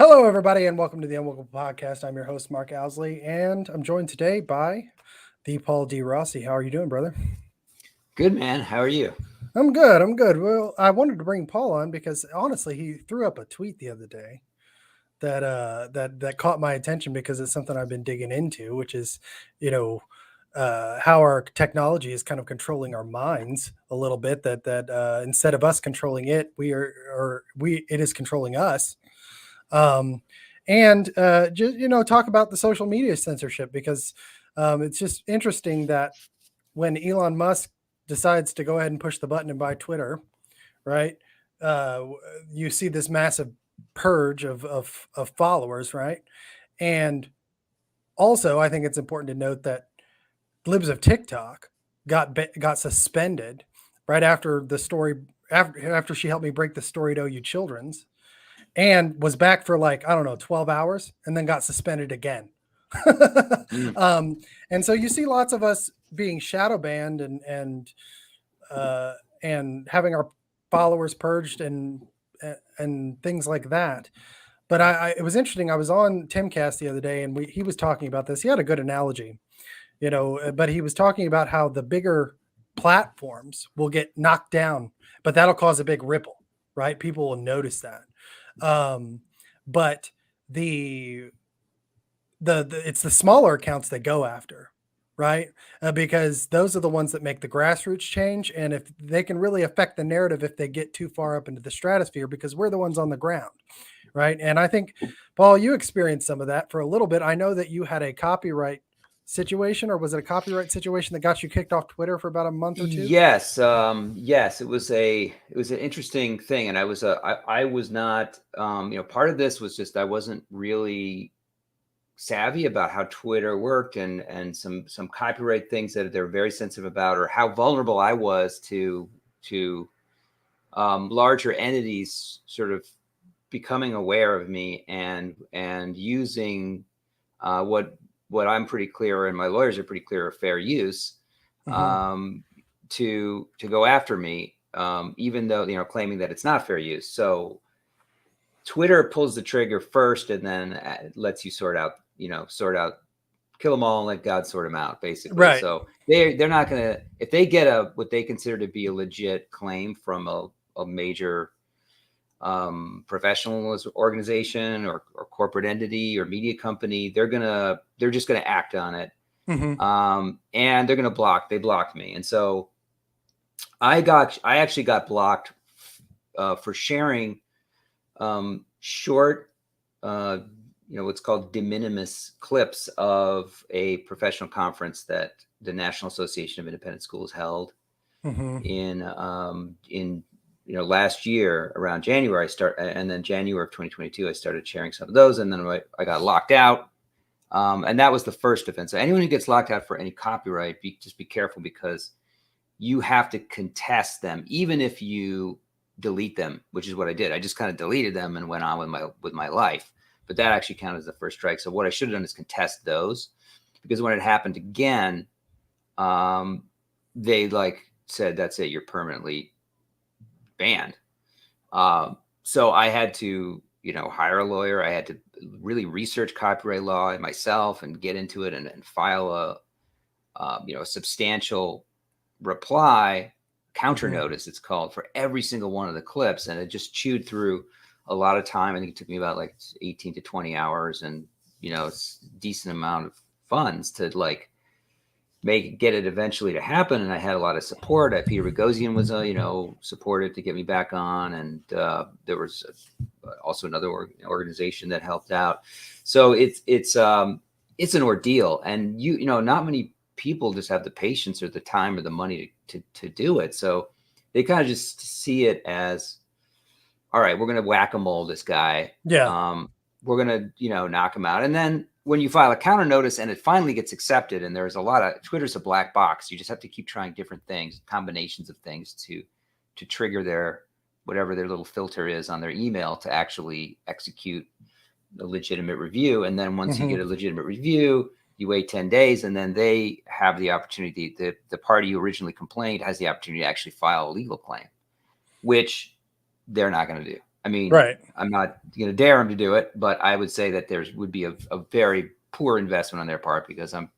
Hello, everybody, and welcome to the Unwelcome Podcast. I'm your host, Mark Owsley, and I'm joined today by the Paul D. Rossi. How are you doing, brother? Good, man. How are you? I'm good. I'm good. Well, I wanted to bring Paul on because honestly, he threw up a tweet the other day that caught my attention because it's something I've been digging into, which is, you know, how our technology is kind of controlling our minds a little bit. That instead of us controlling it, it is controlling us. um, and just talk about the social media censorship because it's just interesting that when Elon Musk decides to go ahead and push the button and buy Twitter, right? Uh, you see this massive purge of followers, right? And also, I think it's important to note that libs of TikTok got suspended right after the story after she helped me break the story to OU Children's and was back for like I don't know 12 hours and then got suspended again. Mm. um, and so you see lots of us being shadow banned uh, and having our followers purged and things like that. But it was interesting. I was on Timcast the other day and he was talking about this. He had a good analogy, but he was talking about how the bigger platforms will get knocked down, but that'll cause a big ripple, right? People will notice that. But the, it's the smaller accounts they go after, right? Because those are the ones that make the grassroots change, and if they can really affect the narrative if they get too far up into the stratosphere, because we're the ones on the ground, right? And I think, Paul, you experienced some of that for a little bit. I know that you had a copyright situation, or was it a copyright situation that got you kicked off Twitter for about a month or two? Yes. It was an interesting thing, and I was not. Part of this was just I wasn't really savvy about how Twitter worked, and some copyright things that they're very sensitive about, or how vulnerable I was to larger entities sort of becoming aware of me and using what I'm pretty clear and my lawyers are pretty clear of fair use, Mm-hmm. to go after me, even though claiming that it's not fair use. So Twitter pulls the trigger first, and then lets you sort out, kill them all and let God sort them out, basically. Right. So they're not gonna, if they get what they consider to be a legit claim from a major professional organization or corporate entity or media company, they're just gonna act on it, Mm-hmm. and they blocked me, and so I actually got blocked for sharing short, what's called de minimis clips of a professional conference that the National Association of Independent Schools held Mm-hmm. in last year around January. And then January of 2022, I started sharing some of those, and then I got locked out. And that was the first offense. So anyone who gets locked out for any copyright, just be careful, because you have to contest them, even if you delete them, which is what I did. I just kind of deleted them and went on with my life. But that actually counted as the first strike. So what I should have done is contest those, because when it happened again, they said, that's it, you're permanently banned. So I had to, hire a lawyer. I had to really research copyright law myself and get into it and file a substantial reply, counter Mm-hmm. notice, it's called, for every single one of the clips. And it just chewed through a lot of time. I think it took me about 18 to 20 hours, and it's a decent amount of funds to get it eventually to happen. And I had a lot of support. Peter Boghossian was supported to get me back on, and there was also another organization that helped out. So it's an ordeal, and not many people just have the patience or the time or the money to do it. So they kind of just see it as, all right, we're going to whack-a-mole this guy. Yeah. We're going to, knock him out. And then when you file a counter notice and it finally gets accepted, and there's Twitter's a black box. You just have to keep trying different things, combinations of things to trigger whatever their little filter is on their email to actually execute a legitimate review. And then once you Mm-hmm. get a legitimate review, you wait 10 days, and then they have the opportunity, the party who originally complained has the opportunity to actually file a legal claim, which they're not going to do. I mean, Right. I'm not going to dare him to do it, but I would say that would be a very poor investment on their part, because I'm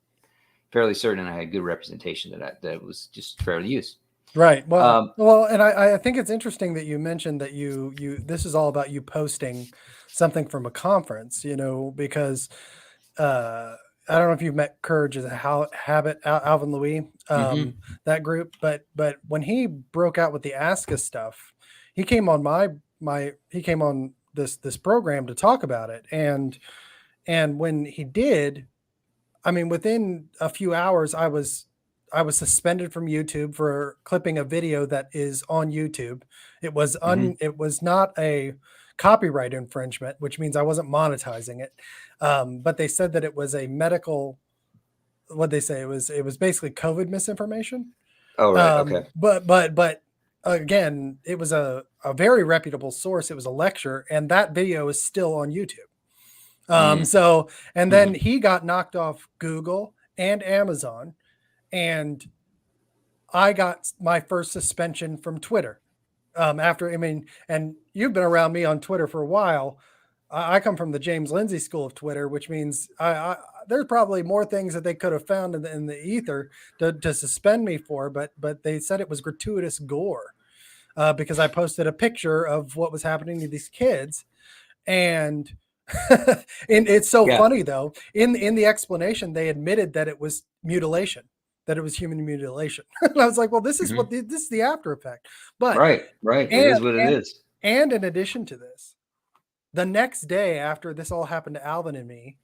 fairly certain I had good representation that was just fair to use. Right. Well, Um, and I think it's interesting that you mentioned that this is all about you posting something from a conference, because uh, I don't know if you've met Courage as a Habit, Alvin Louis, mhm. that group, but when he broke out with the Ask Us stuff, he came on he came on this program to talk about it, and when he did, I mean, within a few hours, I was suspended from YouTube for clipping a video that is on YouTube. Mhm. It was not a copyright infringement, which means I wasn't monetizing it. But they said that it was a medical. What they say, it was basically COVID misinformation. Oh, right. Okay. But again, it was a very reputable source. It was a lecture, and that video is still on YouTube. Mm. So, and then Mhm. he got knocked off Google and Amazon, and I got my first suspension from Twitter. After, I mean, and you've been around me on Twitter for a while. I come from the James Lindsay school of Twitter, which means there's probably more things that they could have found in the ether to suspend me for, but they said it was gratuitous gore, because I posted a picture of what was happening to these kids, and and it's so Yeah. funny though. In the explanation, they admitted that it was mutilation, that it was human mutilation. And I was like, well, Mhm. this is the after effect. But Right. Right. It and is what it and is. and in addition to this, the next day after this all happened to Alvin and me,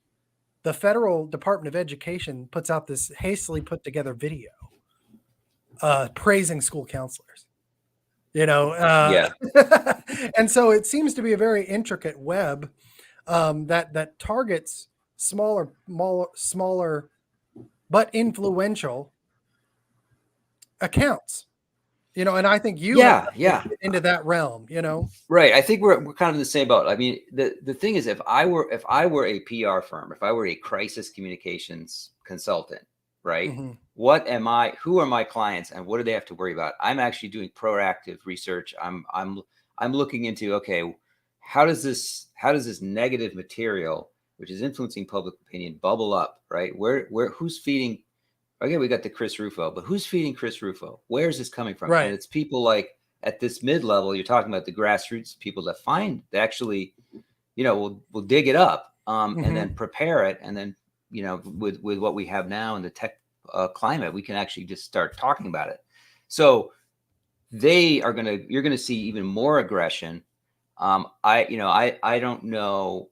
the Federal Department of Education puts out this hastily put together video praising school counselors. Yeah. And so it seems to be a very intricate web, that targets smaller but influential accounts. And I think you have Yeah. to Yeah. get into that realm. Right. I think we're kind of in the same boat. I mean, the thing is, if I were a PR firm, if I were a crisis communications consultant, right? Hmm. What am I? Who are my clients, and what do they have to worry about? I'm actually doing proactive research. I'm looking into, okay, how does this negative material, which is influencing public opinion, bubble up, right? Where who's feeding? Okay, we got the Chris Rufo, but who's feeding Chris Rufo? Where is this coming from? And Right. it's people like at this mid level. You're talking about the grassroots people that actually, will dig it up, and then Hmm. prepare it, and then with what we have now in the tech climate, we can actually just start talking about it. So you're gonna see even more aggression. I don't know.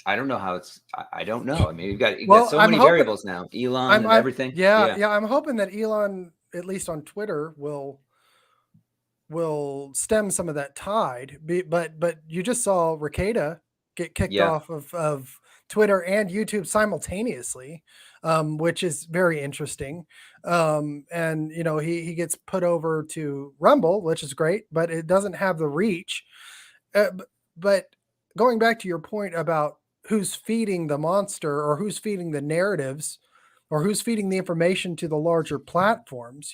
I don't know how it's. I don't know. I mean, you've got Well, so I'm many hoping. variables now, Elon and everything. Yeah, Yeah. yeah. I'm hoping that Elon, at least on Twitter, will stem some of that tide. But you just saw Ricada get kicked Yeah. off of Twitter and YouTube simultaneously, which is very interesting. And he gets put over to Rumble, which is great, but it doesn't have the reach. But going back to your point about who's feeding the monster, or who's feeding the narratives, or who's feeding the information to the larger platforms,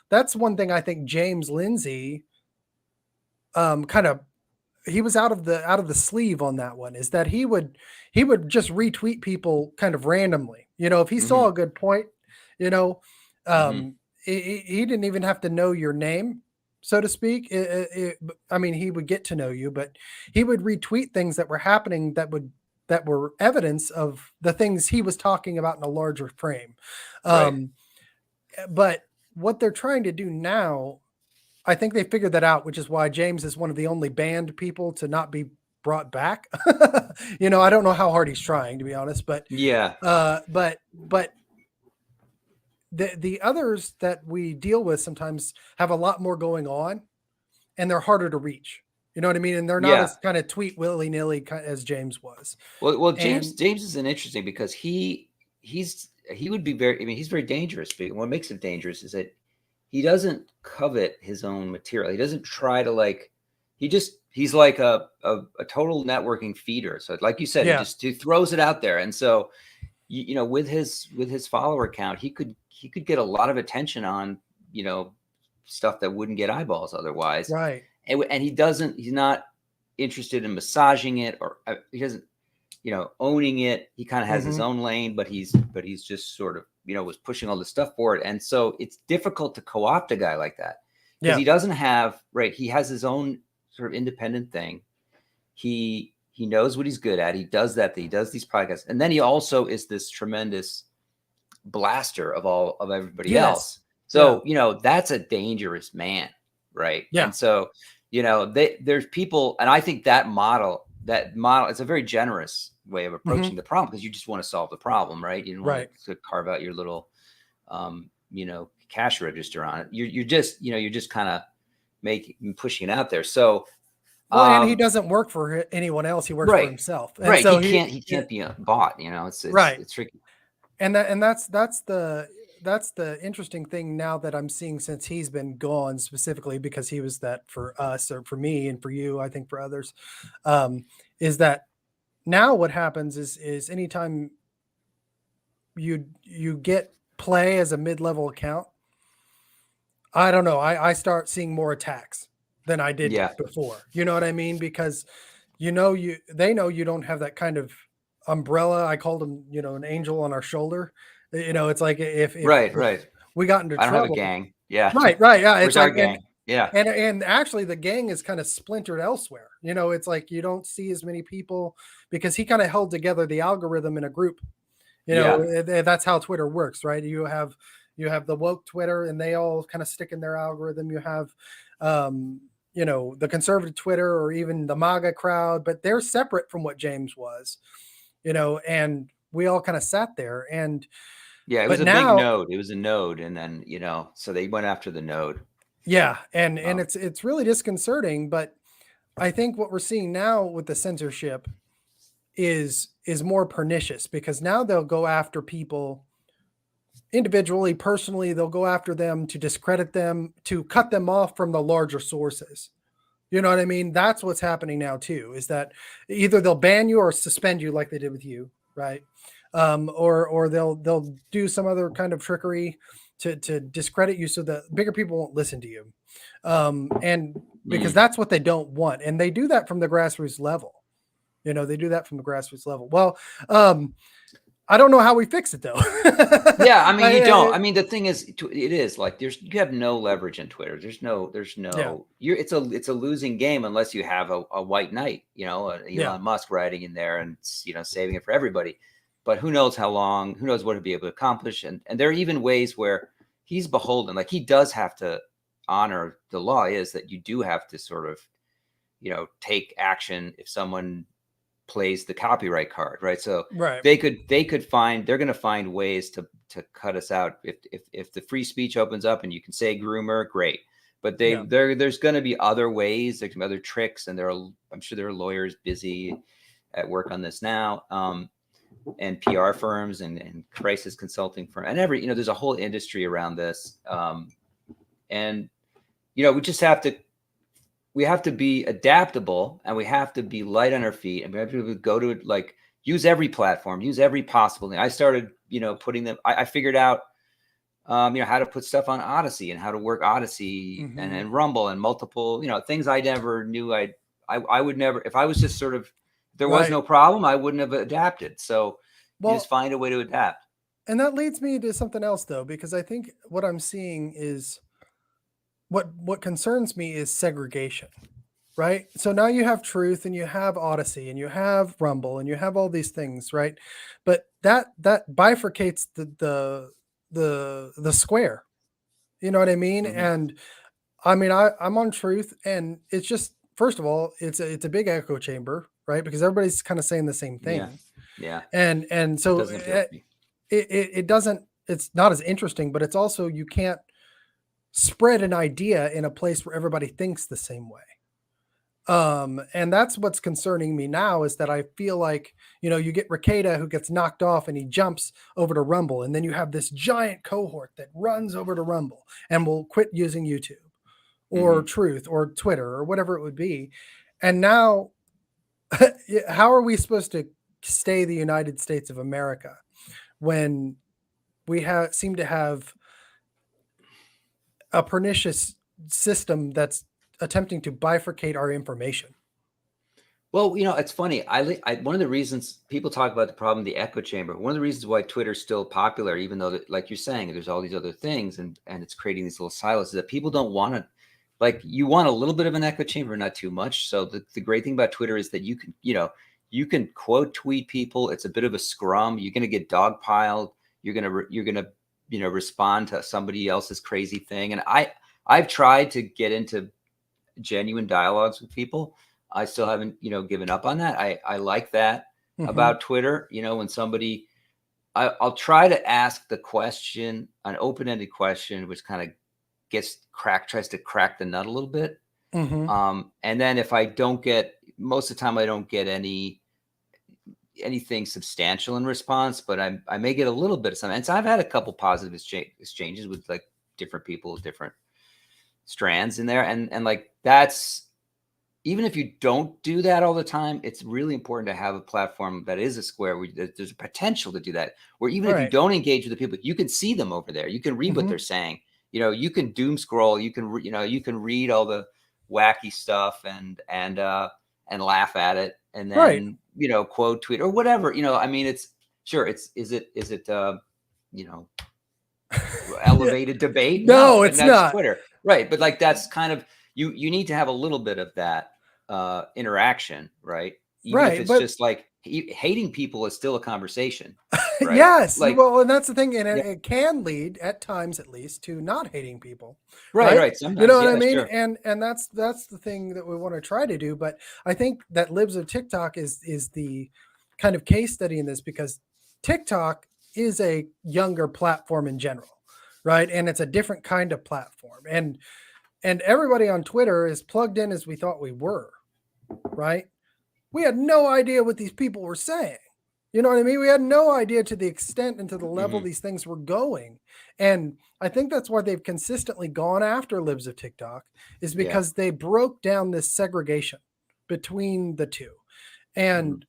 that's one thing I think James Lindsay kind of, he was out of the sleeve on that one, is that he would just retweet people kind of randomly. If he saw Hmm. a good point, you know, Hmm. he didn't even have to know your name, so to speak. I mean, he would get to know you, but he would retweet things that were happening that were evidence of the things he was talking about in a larger frame. Right. Um, but what they're trying to do now, I think they figured that out, which is why James is one of the only banned people to not be brought back. I don't know how hard he's trying, to be honest, but Yeah. but the others that we deal with sometimes have a lot more going on, and they're harder to reach. You know what I mean? And they're not Yeah. as kind of tweet willy nilly as James was. Well, James And James is an interesting, because he would be very. I mean, he's very dangerous. But what makes him dangerous is that he doesn't covet his own material. He doesn't try to like. He's like a total networking feeder. So, like you said, yeah, he throws it out there, and so with his follower count, he could get a lot of attention on stuff that wouldn't get eyeballs otherwise. right. and he's not interested in massaging it, or he doesn't, owning it. He kind of has his Mm-hmm. own lane, but he's just sort of, was pushing all this stuff forward. And so it's difficult to co-opt a guy like that because Yeah. he doesn't have, right. He has his own sort of independent thing. He knows what he's good at. He does that. He does these podcasts. And then he also is this tremendous blaster of everybody Yes. else. Yeah. So, that's a dangerous man. Right. Yeah. And so, there's people, and I think that model, it's a very generous way of Mm-hmm. approaching the problem because you just want to solve the problem, right? You don't want Right. to carve out your little, cash register on it. You're just kind of pushing it out there. So, Well, and he doesn't work for anyone else. He works for right, himself. And right. so He can't be bought. right. It's tricky. And that's the interesting thing now that I'm seeing since he's been gone, specifically because he was that for us or for me and for you, I think for others, is that now what happens is anytime you get play as a mid-level account, I don't know, I start seeing more attacks than I did Yeah. before. You know what I mean? Because they know you don't have that kind of umbrella. I called him, an angel on our shoulder. It's like if Right. we got into I don't have a trouble. gang. Yeah. Right, yeah. Where's It's our like gang? Yeah. and actually the gang is kind of splintered elsewhere. It's like you don't see as many people because he kind of held together the algorithm in a group. Yeah. That's how Twitter works, right? You have the woke Twitter and they all kind of stick in their algorithm. You have the conservative Twitter or even the MAGA crowd, but they're separate from what James was, and we all kind of sat there. And Yeah, it was but a big now, node. It was a node, and then so they went after the node. yeah, and Um, it's really disconcerting. But I think what we're seeing now with the censorship is more pernicious because now they'll go after people individually, personally. They'll go after them to discredit them, to cut them off from the larger sources. You know what I mean? That's what's happening now too, is that either they'll ban you or suspend you like they did with you, right? Or they'll do some other kind of trickery to discredit you so that bigger people won't listen to you. And because mm. that's what they don't want. And they do that from the grassroots level. They do that from the grassroots level. Well, I don't know how we fix it though. Yeah, I mean, you don't. I- I mean, the thing is, it is like you have no leverage in Twitter. yeah, It's a losing game unless you have a white knight, yeah, Elon Musk riding in there and saving it for everybody. But who knows how long? Who knows what he'll be able to accomplish? And there are even ways where he's beholden. Like he does have to honor the law. Is that you do have to sort of take action if someone plays the copyright card, right? So right, they're going to find ways to cut us out. If the free speech opens up and you can say groomer, great. But yeah, there's going to be other ways, there's some other tricks, and I'm sure there are lawyers busy at work on this now, and PR firms and crisis consulting firm, and there's a whole industry around this, and we have to be adaptable, and we have to be light on our feet, and we have to go to it, like use every platform, use every possible thing. I started, putting them. I figured out, how to put stuff on Odyssey and how to work Odyssey and Rumble and multiple, things I never knew. I would never, if I was just sort of, if there was right. no problem, I wouldn't have adapted. So you just Well, find a way to adapt. and that leads me to something else though, because I think what I'm seeing is what concerns me is segregation, right? So now you have Truth and you have Odyssey and you have Rumble and you have all these things, right? But that bifurcates the square. You know what I mean? Hmm. And I mean I'm on Truth and it's just first of all, it's a big echo chamber, right? Because everybody's kind of saying the same Yeah. thing. Yeah. And so Doesn't appeal to me. it doesn't it's not as interesting, but it's also you can't spread an idea in a place where everybody thinks the same way. And that's what's concerning me now is that I feel like, you get Ricada who gets knocked off and he jumps over to Rumble, and then you have this giant cohort that runs over to Rumble and will quit using YouTube or Hmm. Truth or Twitter or whatever it would be. And now, how are we supposed to stay the United States of America when we seem to have a pernicious system that's attempting to bifurcate our information. Well, it's funny. One of the reasons people talk about the problem, the echo chamber. One of the reasons why Twitter's still popular, even though, like you're saying, there's all these other things, and it's creating these little silos, is that people don't want to. Like, you want a little bit of an echo chamber, not too much. So the great thing about Twitter is that you can quote tweet people. It's a bit of a scrum. You're going to get dogpiled. You're gonna respond to somebody else's crazy thing. And I've tried to get into genuine dialogues with people. I still haven't, given up on that. I like that about Twitter. When somebody, I'll try to ask the question, an open-ended question, which kind of tries to crack the nut a little bit. And then if I don't get, most of the time I don't get anything substantial in response, but I may get a little bit of something. And so I've had a couple positive exchanges with like different people, different strands in there. And like, that's, even if you don't do that all the time, it's really important to have a platform that is a square where there's a potential to do that, where even if you don't engage with the people, you can see them over there. You can read what they're saying. You can doom scroll. You can read all the wacky stuff and laugh at it, and then quote tweet or whatever. I mean, is it elevated debate? No, but it's that's not. Twitter, right? But like, that's kind of you need to have a little bit of that interaction, right? Even if it's just like hating people is still a conversation, right? Yes. Like, well, and that's the thing. And it can lead at times, at least, to not hating people. Right. Sometimes, you know what I mean? Sure. And that's the thing that we want to try to do. But I think that Libs of TikTok is the kind of case study in this, because TikTok is a younger platform in general, right? And it's a different kind of platform. And everybody on Twitter is plugged in as we thought we were, right? We had no idea what these people were saying. You know what I mean? We had no idea to the extent and to the level these things were going. And I think that's why they've consistently gone after Libs of TikTok, is because they broke down this segregation between the two. And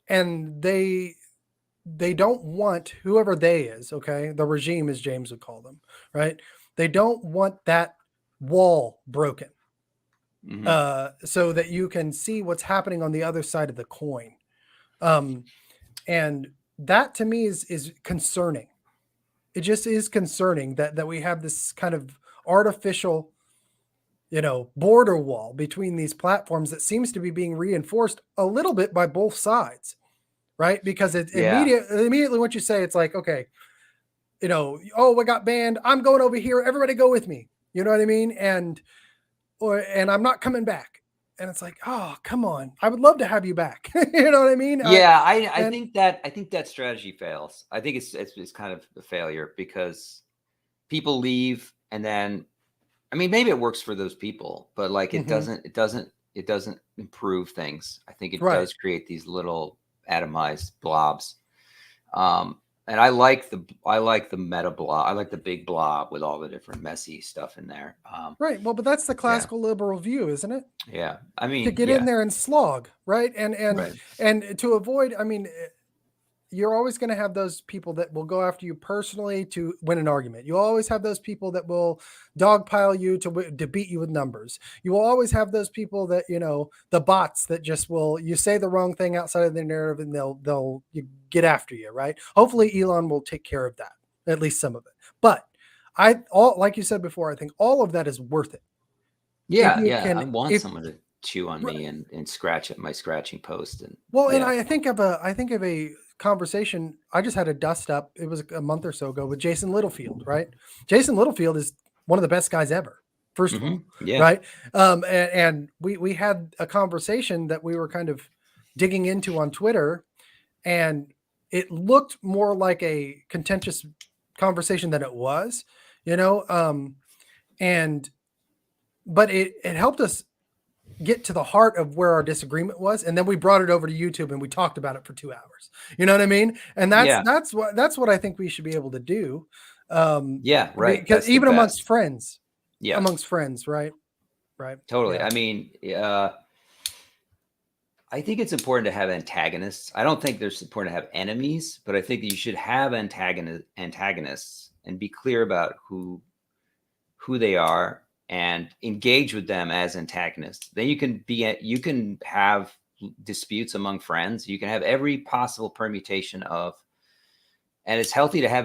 they don't want, whoever they is, okay? The regime, as James would call them, right? They don't want that wall broken. So that you can see what's happening on the other side of the coin. And that to me is concerning. It just is concerning that we have this kind of artificial, border wall between these platforms that seems to be being reinforced a little bit by both sides, right? Because it's immediately what you say, it's like, okay, oh, we got banned. I'm going over here. Everybody go with me. You know what I mean? And I'm not coming back. And it's like, oh, come on. I would love to have you back. You know what I mean? Yeah, I think that strategy fails. I think it's kind of a failure, because people leave, and then, I mean, maybe it works for those people, but like, it doesn't improve things. I think it does create these little atomized blobs. And I like the meta blob. I like the big blob with all the different messy stuff in there. Right. Well, but that's the classical liberal view, isn't it? Yeah. I mean, to get in there and slog, right? And to avoid, I mean, you're always going to have those people that will go after you personally to win an argument. You always have those people that will dogpile you to beat you with numbers. You will always have those people that, the bots that just you say the wrong thing outside of their narrative, and they'll get after you, right? Hopefully Elon will take care of that, at least some of it. But like you said before, I think all of that is worth it. Yeah. I want someone to chew on me and scratch at my scratching post. And I think of a conversation I just had a dust up. It was a month or so ago with Jason Littlefield, right? Jason Littlefield is one of the best guys ever, first of all, right? And we had a conversation that we were kind of digging into on Twitter, and it looked more like a contentious conversation than it was, but it helped us get to the heart of where our disagreement was, and then we brought it over to YouTube and we talked about it for 2 hours. You know what I mean? And that's what I think we should be able to do. Right. Because even amongst friends, right? Totally. Yeah. I mean, I think it's important to have antagonists. I don't think it's important to have enemies, but I think you should have antagonists and be clear about who they are, and engage with them as antagonists. Then you can have disputes among friends. You can have every possible permutation of, and it's healthy to have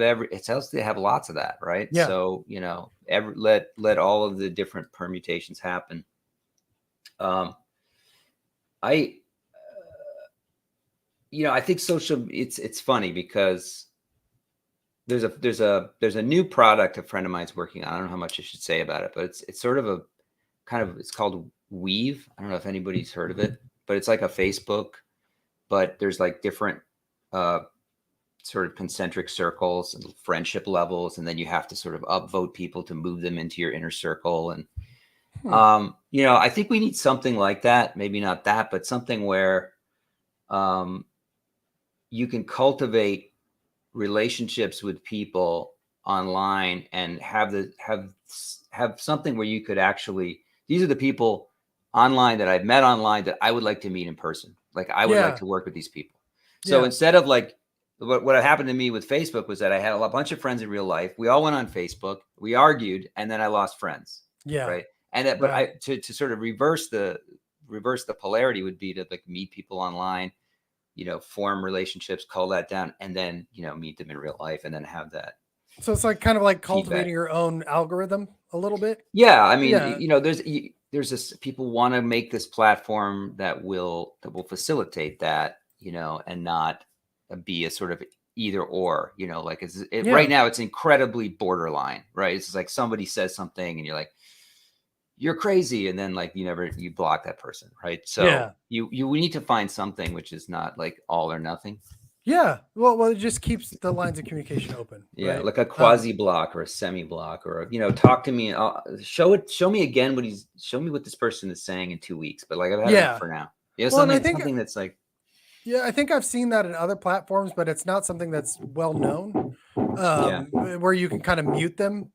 lots of that, right? Yeah. So, let all of the different permutations happen. I think it's funny because there's a new product a friend of mine's working on. I don't know how much I should say about it, but it's sort of it's called Weave. I don't know if anybody's heard of it, but it's like a Facebook, but there's like different sort of concentric circles and friendship levels, and then you have to sort of upvote people to move them into your inner circle. And I think we need something like that. Maybe not that, but something where you can cultivate relationships with people online and have something where you could actually, these are the people online that I've met online that I would like to meet in person. Like I would like to work with these people. So instead of like what happened to me with Facebook was that I had a bunch of friends in real life. We all went on Facebook, we argued, and then I lost friends. Yeah. Right. And but to sort of reverse the polarity would be to like meet people online, form relationships, call that down, and then, meet them in real life and then have that. So it's like kind of like cultivating your own algorithm a little bit. Yeah. I mean, there's this, people want to make this platform that will facilitate that, and not be a sort of either or, like right now it's incredibly borderline, right? It's like somebody says something and you're like, you're crazy. And then like, you block that person. Right. So we need to find something which is not like all or nothing. Yeah. Well, it just keeps the lines of communication open. Yeah. Right? Like a quasi block or a semi block, or, talk to me. Show me again show me what this person is saying in 2 weeks. But like, I've had enough for now. Something that's like, yeah, I think I've seen that in other platforms, but it's not something that's well known, where you can kind of mute them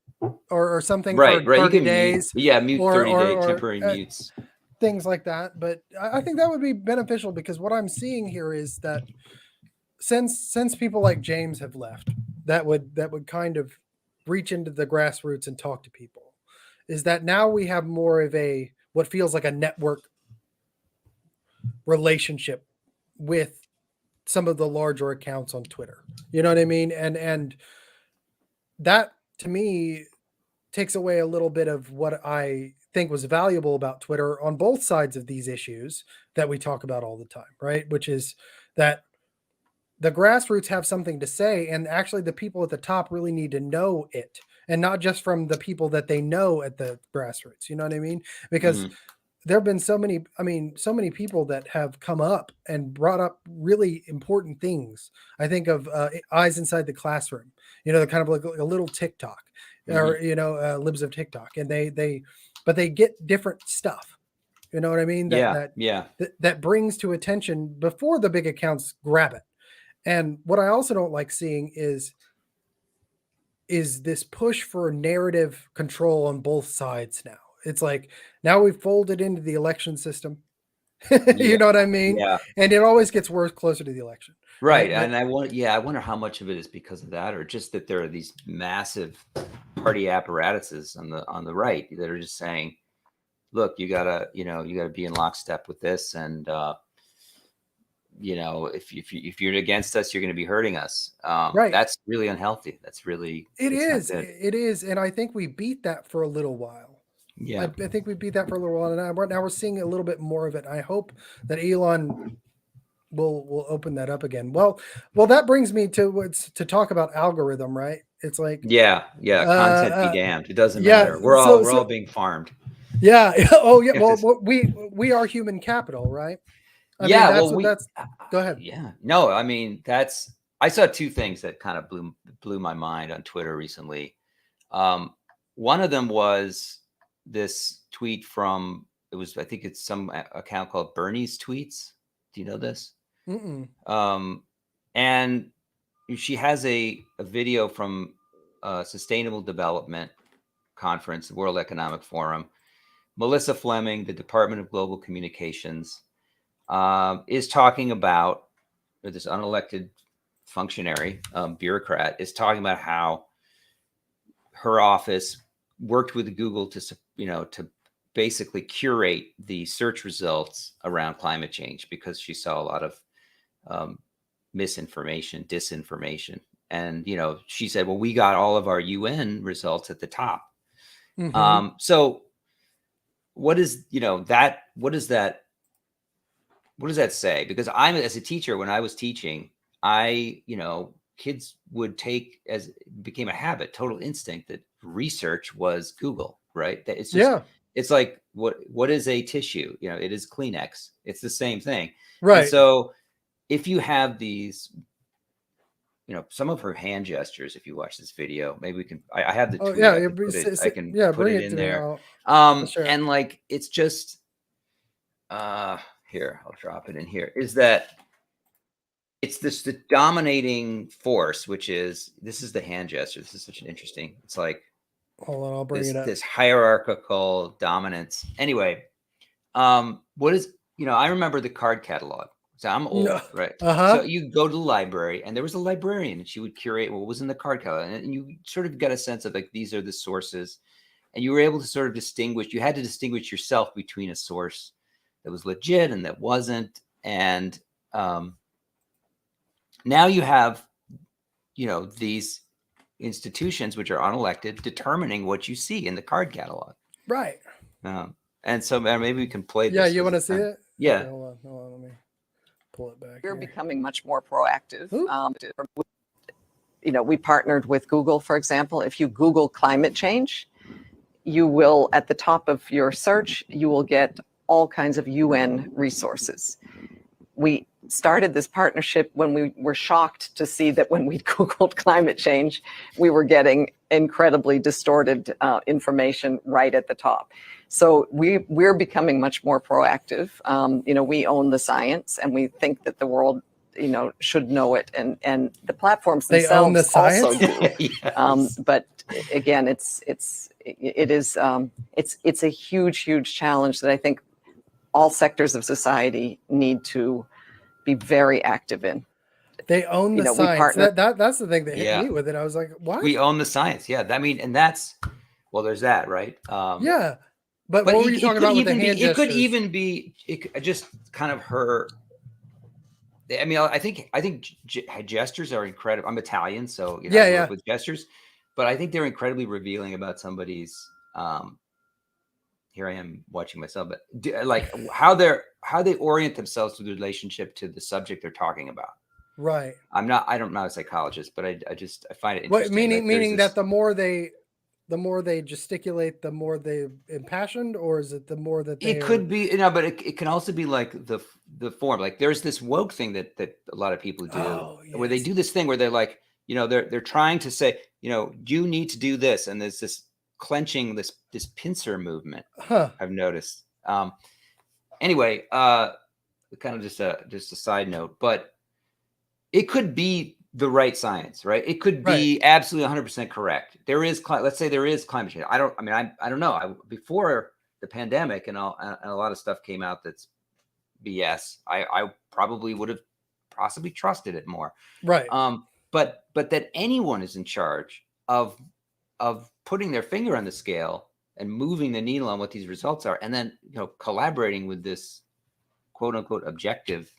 or something for 30 days. Mute 30-day temporary mutes. Things like that. But I think that would be beneficial, because what I'm seeing here is that since people like James have left, that would kind of reach into the grassroots and talk to people, is that now we have more of what feels like a network relationship with some of the larger accounts on Twitter. You know what I mean? And that to me takes away a little bit of what I think was valuable about Twitter on both sides of these issues that we talk about all the time, right? Which is that the grassroots have something to say, and actually the people at the top really need to know it, and not just from the people that they know at the grassroots. You know what I mean? Because there have been so many people that have come up and brought up really important things. I think of Eyes Inside the Classroom, they're kind of like a little TikTok, or, libs of TikTok, and but they get different stuff. You know what I mean? That brings to attention before the big accounts grab it. And what I also don't like seeing is this push for narrative control on both sides now. It's like, now we've folded into the election system. You know what I mean? Yeah. And it always gets worse closer to the election. Right. And I wonder how much of it is because of that, or just that there are these massive party apparatuses on the right that are just saying, look, you gotta be in lockstep with this. And, if you're against us, you're going to be hurting us. Right. That's really unhealthy. It is. And I think we beat that for a little while. Yeah. I think we beat that for a little while. And now we're seeing a little bit more of it. I hope that Elon will open that up again. Well, that brings me to talk about algorithm, right? It's like, content be damned. It doesn't matter. We're all being farmed. Yeah. Oh yeah. Well, we are human capital, right? Go ahead. Yeah. No, I mean, I saw two things that kind of blew my mind on Twitter recently. One of them was this tweet from, I think it's some account called Bernie's Tweets. Do you know this? And she has a video from Sustainable Development Conference, the World Economic Forum. Melissa Fleming, the Department of Global Communications, is talking about, or this unelected functionary, bureaucrat, is talking about how her office worked with Google to to basically curate the search results around climate change because she saw a lot of misinformation, disinformation. And, she said, well, we got all of our UN results at the top. Mhm. So what is, what does that say? Because I'm, as a teacher, when I was teaching, kids would take, as it became a habit, total instinct, that research was Google, right? That it's just, Yeah. it's like, what is a tissue? It is Kleenex. It's the same thing. And Right. so if you have these, some of her hand gestures, if you watch this video, maybe we can, I have the Oh, tweet. yeah, I yeah, can put it, bring it in to me. there. I'll share it. And like, it's just, here, I'll drop it in here, is that it's the dominating force, which is, this is the hand gesture. This is such an interesting, it's like Hold on, I'll bring it up. this hierarchical dominance. Anyway, what is, I remember the card catalog. So I'm old, right? So you go to the library, and there was a librarian, and she would curate what was in the card catalog, and you sort of got a sense of like, these are the sources, and you were able to sort of distinguish. You had to distinguish yourself between a source that was legit and that wasn't. And now you have, these institutions which are unelected determining what you see in the card catalog. Right. And so maybe we can play this. Yeah, you want to see it? Yeah. Okay, hold on. Let me pull it back. We're here. becoming much more proactive. We partnered with Google, for example. If you Google climate change, you will, at the top of your search, you will get all kinds of UN resources. We started this partnership when we were shocked to see that when we Googled climate change, we were getting incredibly distorted information right at the top. So we're becoming much more proactive. We own the science, and we think that the world, should know it, and the platforms themselves also do. Yes. But again, it's a huge challenge that I think all sectors of society need to be very active in. They own the science. That's the thing that hit me with it. I was like, what? We own the science. Yeah. And that's, well, there's that, right? Yeah. But what were you talking about with the hand gestures? It could even be just kind of her. I mean, I think gestures are incredible. I'm Italian, so I grew up with gestures, but I think they're incredibly revealing about somebody's. Here I am watching myself, but like how they orient themselves to the relationship to the subject they're talking about. Right. I'm not a psychologist, but I find it interesting. Meaning that the more they gesticulate, the more they impassioned, or is it the more that they? It could be, but it can also be like the form. Like there's this woke thing that a lot of people do, where they do this thing where they're like, they're trying to say, you need to do this, and there's this clenching, this pincer movement. I've noticed. Anyway, kind of just a side note, but it could be the right science, right? It could be absolutely 100% correct. There is, let's say there is climate change. I don't know. Before the pandemic and a lot of stuff came out that's BS, I probably would have possibly trusted it more. Right. But that anyone is in charge of putting their finger on the scale and moving the needle on what these results are, and then collaborating with this quote unquote objective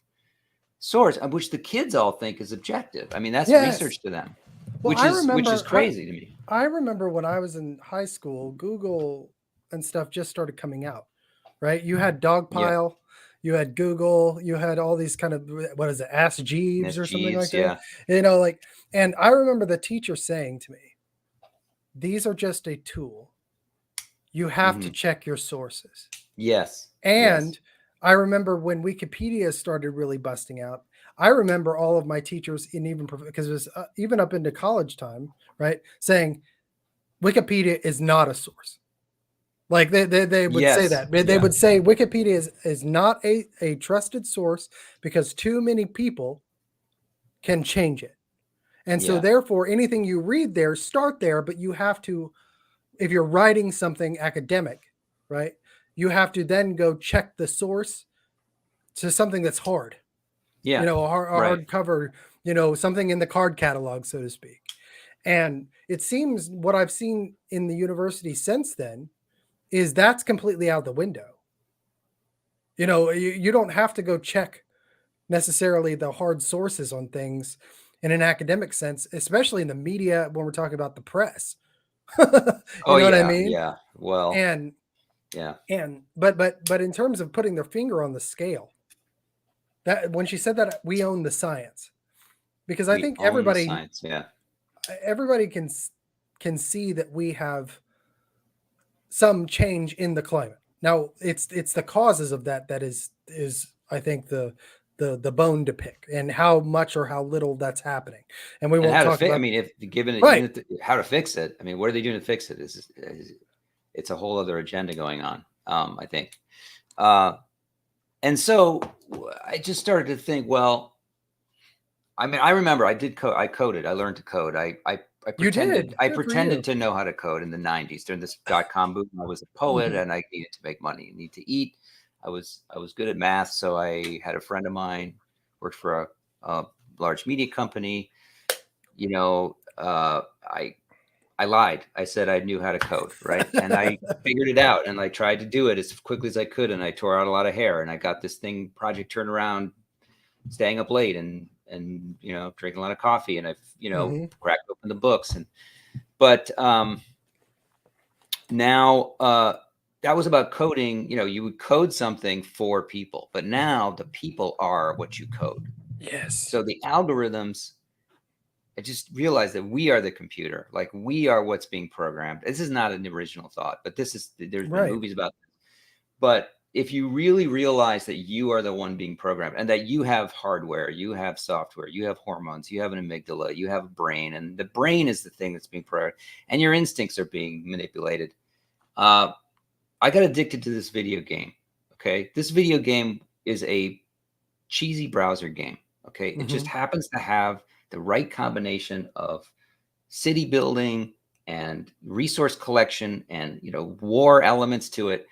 source, of which the kids all think is objective. I mean, that's research to them, which is crazy to me. I remember when I was in high school, Google and stuff just started coming out, right? You had Dogpile, you had Google, you had all these kind of, what is it, Ask Jeeves or something like that. And I remember the teacher saying to me, these are just a tool. You have to check your sources. Yes. And I remember when Wikipedia started really busting out, I remember all of my teachers, and even because it was even up into college time, right, saying Wikipedia is not a source. Like they would say that. They would say Wikipedia is not a trusted source because too many people can change it. And so therefore anything you read there, start there, but you have to, if you're writing something academic, right, you have to then go check the source to something that's hard. A hardcover, something in the card catalog, so to speak. And it seems what I've seen in the university since then is that's completely out the window. You don't have to go check necessarily the hard sources on things in an academic sense, especially in the media when we're talking about the press. You Oh know what I yeah, mean? yeah. Well, And yeah. but in terms of putting their finger on the scale, that when she said that we own the science, because I We think own the science. Yeah. everybody can see that we have some change in the climate. Now it's the causes of that is I think the bone to pick, and how much or how little that's happening. And we And won't how to talk fix. I about mean, if given it, right. even if how to fix it. I mean, what are they doing to fix it? It's a whole other agenda going on. I think. And so I just started to think, well, I mean, I remember I did code. I coded. I learned to code. I You pretended did. I Good for pretended you. to know how to code in the 90s during this .com boom. I was a poet Mhm. and I needed to make money, I need to eat. I was good at math, so I had a friend of mine worked for a large media company. You know, I lied. I said I knew how to code, right? And I figured it out, and I tried to do it as quickly as I could, and I tore out a lot of hair, and I got this thing project turned around, staying up late and drinking a lot of coffee, and I've Mhm. cracked open the books. And but now that was about coding. You would code something for people, but now the people are what you code. Yes. So the algorithms, I just realized that we are the computer. Like, we are what's being programmed. This is not an original thought, but there's been Right. movies about this. But if you really realize that you are the one being programmed, and that you have hardware, you have software, you have hormones, you have an amygdala, you have a brain, and the brain is the thing that's being programmed, and your instincts are being manipulated. I got addicted to this video game. Okay. This video game is a cheesy browser game. Okay. It just Mhm. happens to have the right combination of city building and resource collection and war elements to it.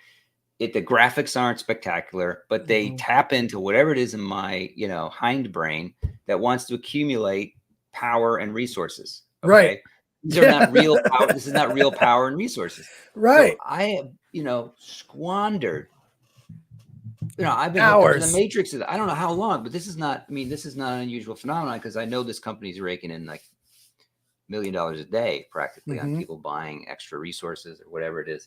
The graphics aren't spectacular, but they Mhm. tap into whatever it is in my hindbrain that wants to accumulate power and resources. Right. Okay. These are Yeah. not real power. This is not real power and resources. So Right. I have squandered. I've been hooked up to the Hours. matrix. I don't know how long, but this is not. I mean, this is not an unusual phenomenon, because I know this company's raking in like $1 million a day practically on Mhm. people buying extra resources or whatever it is.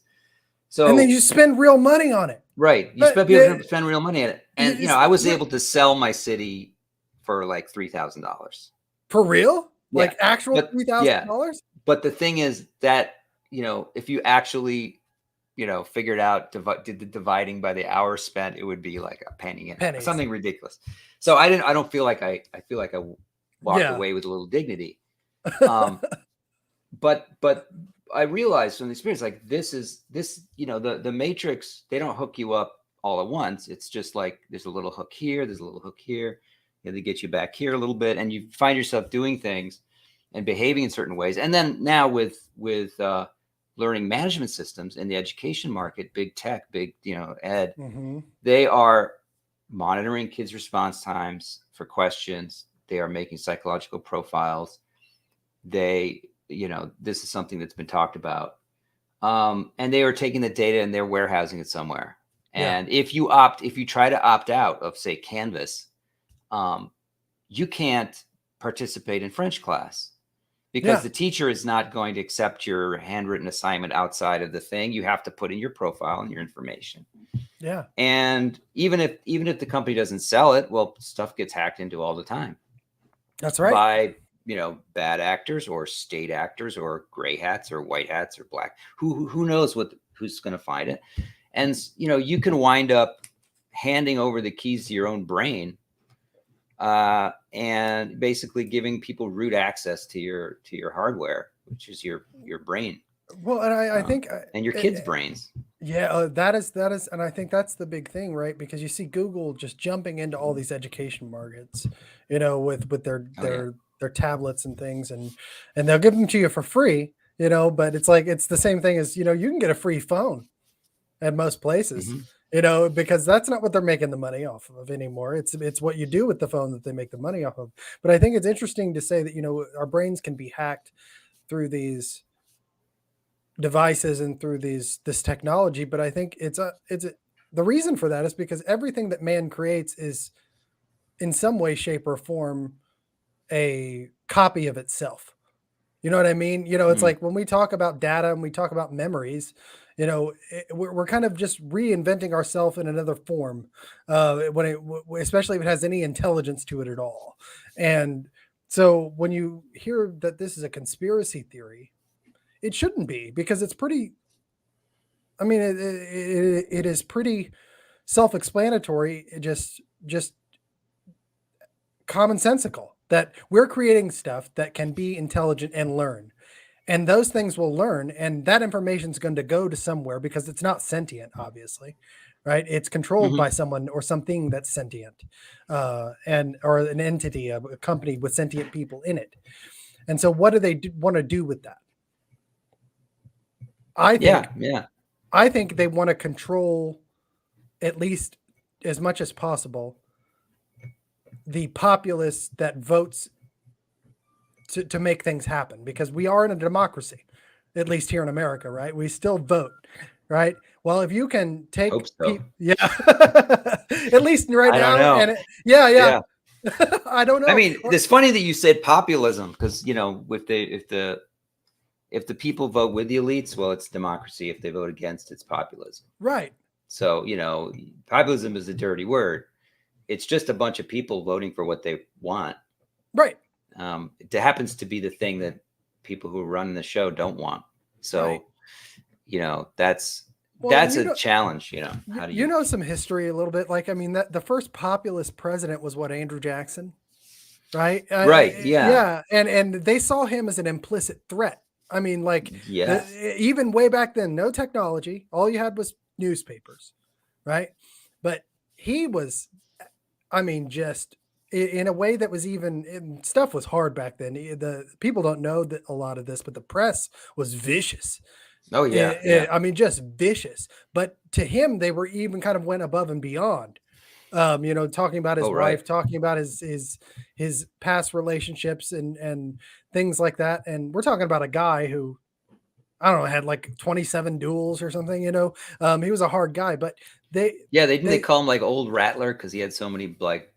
And then So you spend real money on it. right, you But spend people spend real money on it, and it's I was right. able to sell my city for like $3,000. For real? Yeah, Like actual but yeah, $3,000? but the thing is that if you actually figured out did the dividing by the hours spent, it would be like a penny and Pennies. something ridiculous. So I don't feel like I feel like I walked Yeah. away with a little dignity. Um, but I realized from the experience, like, the matrix, they don't hook you up all at once. It's just like there's a little hook here, there's a little hook here, they get you back here a little bit, and you find yourself doing things and behaving in certain ways. And then now with learning management systems in the education market, big tech, big ed, Mhm. they are monitoring kids' response times for questions. They are making psychological profiles. This is something that's been talked about. And they are taking the data and they're warehousing it somewhere. Yeah. And if you try to opt out of, say, Canvas, you can't participate in French class, because Yeah. the teacher is not going to accept your handwritten assignment outside of the thing. You have to put in your profile and your information. Yeah. And even if the company doesn't sell it, well, stuff gets hacked into all the time That's right. by bad actors or state actors or gray hats or white hats or black. Who knows who's going to find it? And you can wind up handing over the keys to your own brain, and basically giving people root access to your hardware, which is your brain, Well, and I think and your kids' brains. yeah, that is, and I think that's the big thing, right? Because you see Google just jumping into all these education markets, with their Oh yeah. their tablets and things, and they'll give them to you for free, but it's like it's the same thing as, you can get a free phone at most places, Mhm. because that's not what they're making the money off of anymore. It's what you do with the phone that they make the money off of. But I think it's interesting to say that, our brains can be hacked through these devices and through this technology. But I think the reason for that is because everything that man creates is in some way, shape, or form a copy of itself. You know what I mean? It's like when we talk about data and we talk about memories, we're kind of just reinventing ourselves in another form, especially if it has any intelligence to it at all. And so when you hear that this is a conspiracy theory, it shouldn't be, because it's pretty. I mean, it is pretty self-explanatory. Just commonsensical that we're creating stuff that can be intelligent and learn. And those things will learn, and that information is going to go to somewhere because it's not sentient, obviously, right? It's controlled by someone or something that's sentient, or an entity, a company with sentient people in it. And so, what do they want to do with that? I think they want to control, at least as much as possible, the populace that votes to make things happen, because we are in a democracy, at least here in America, right? We still vote, right? Well, if you can take, at least right now, and I don't know. I mean, it's funny that you said populism, because if the people vote with the elites, well, it's democracy. If they vote against, it's populism. Right. So, populism is a dirty word. It's just a bunch of people voting for what they want. Right. It happens to be the thing that people who run the show don't want. So, that's a challenge. How do you know some history a little bit? Like, I mean, that the first populist president was Andrew Jackson, right? Right. Yeah. And they saw him as an implicit threat. I mean, like, even way back then, no technology. All you had was newspapers, right? But he was, I mean, just in a way that was stuff was hard back then. The people don't know that a lot of this, but the press was vicious. Oh yeah. I mean, just vicious. But to him, they were even kind of went above and beyond. Talking about his wife, talking about his past relationships and things like that. And we're talking about a guy who, I don't know, had like 27 duels or something. He was a hard guy, but they call him like Old Rattler because he had so many like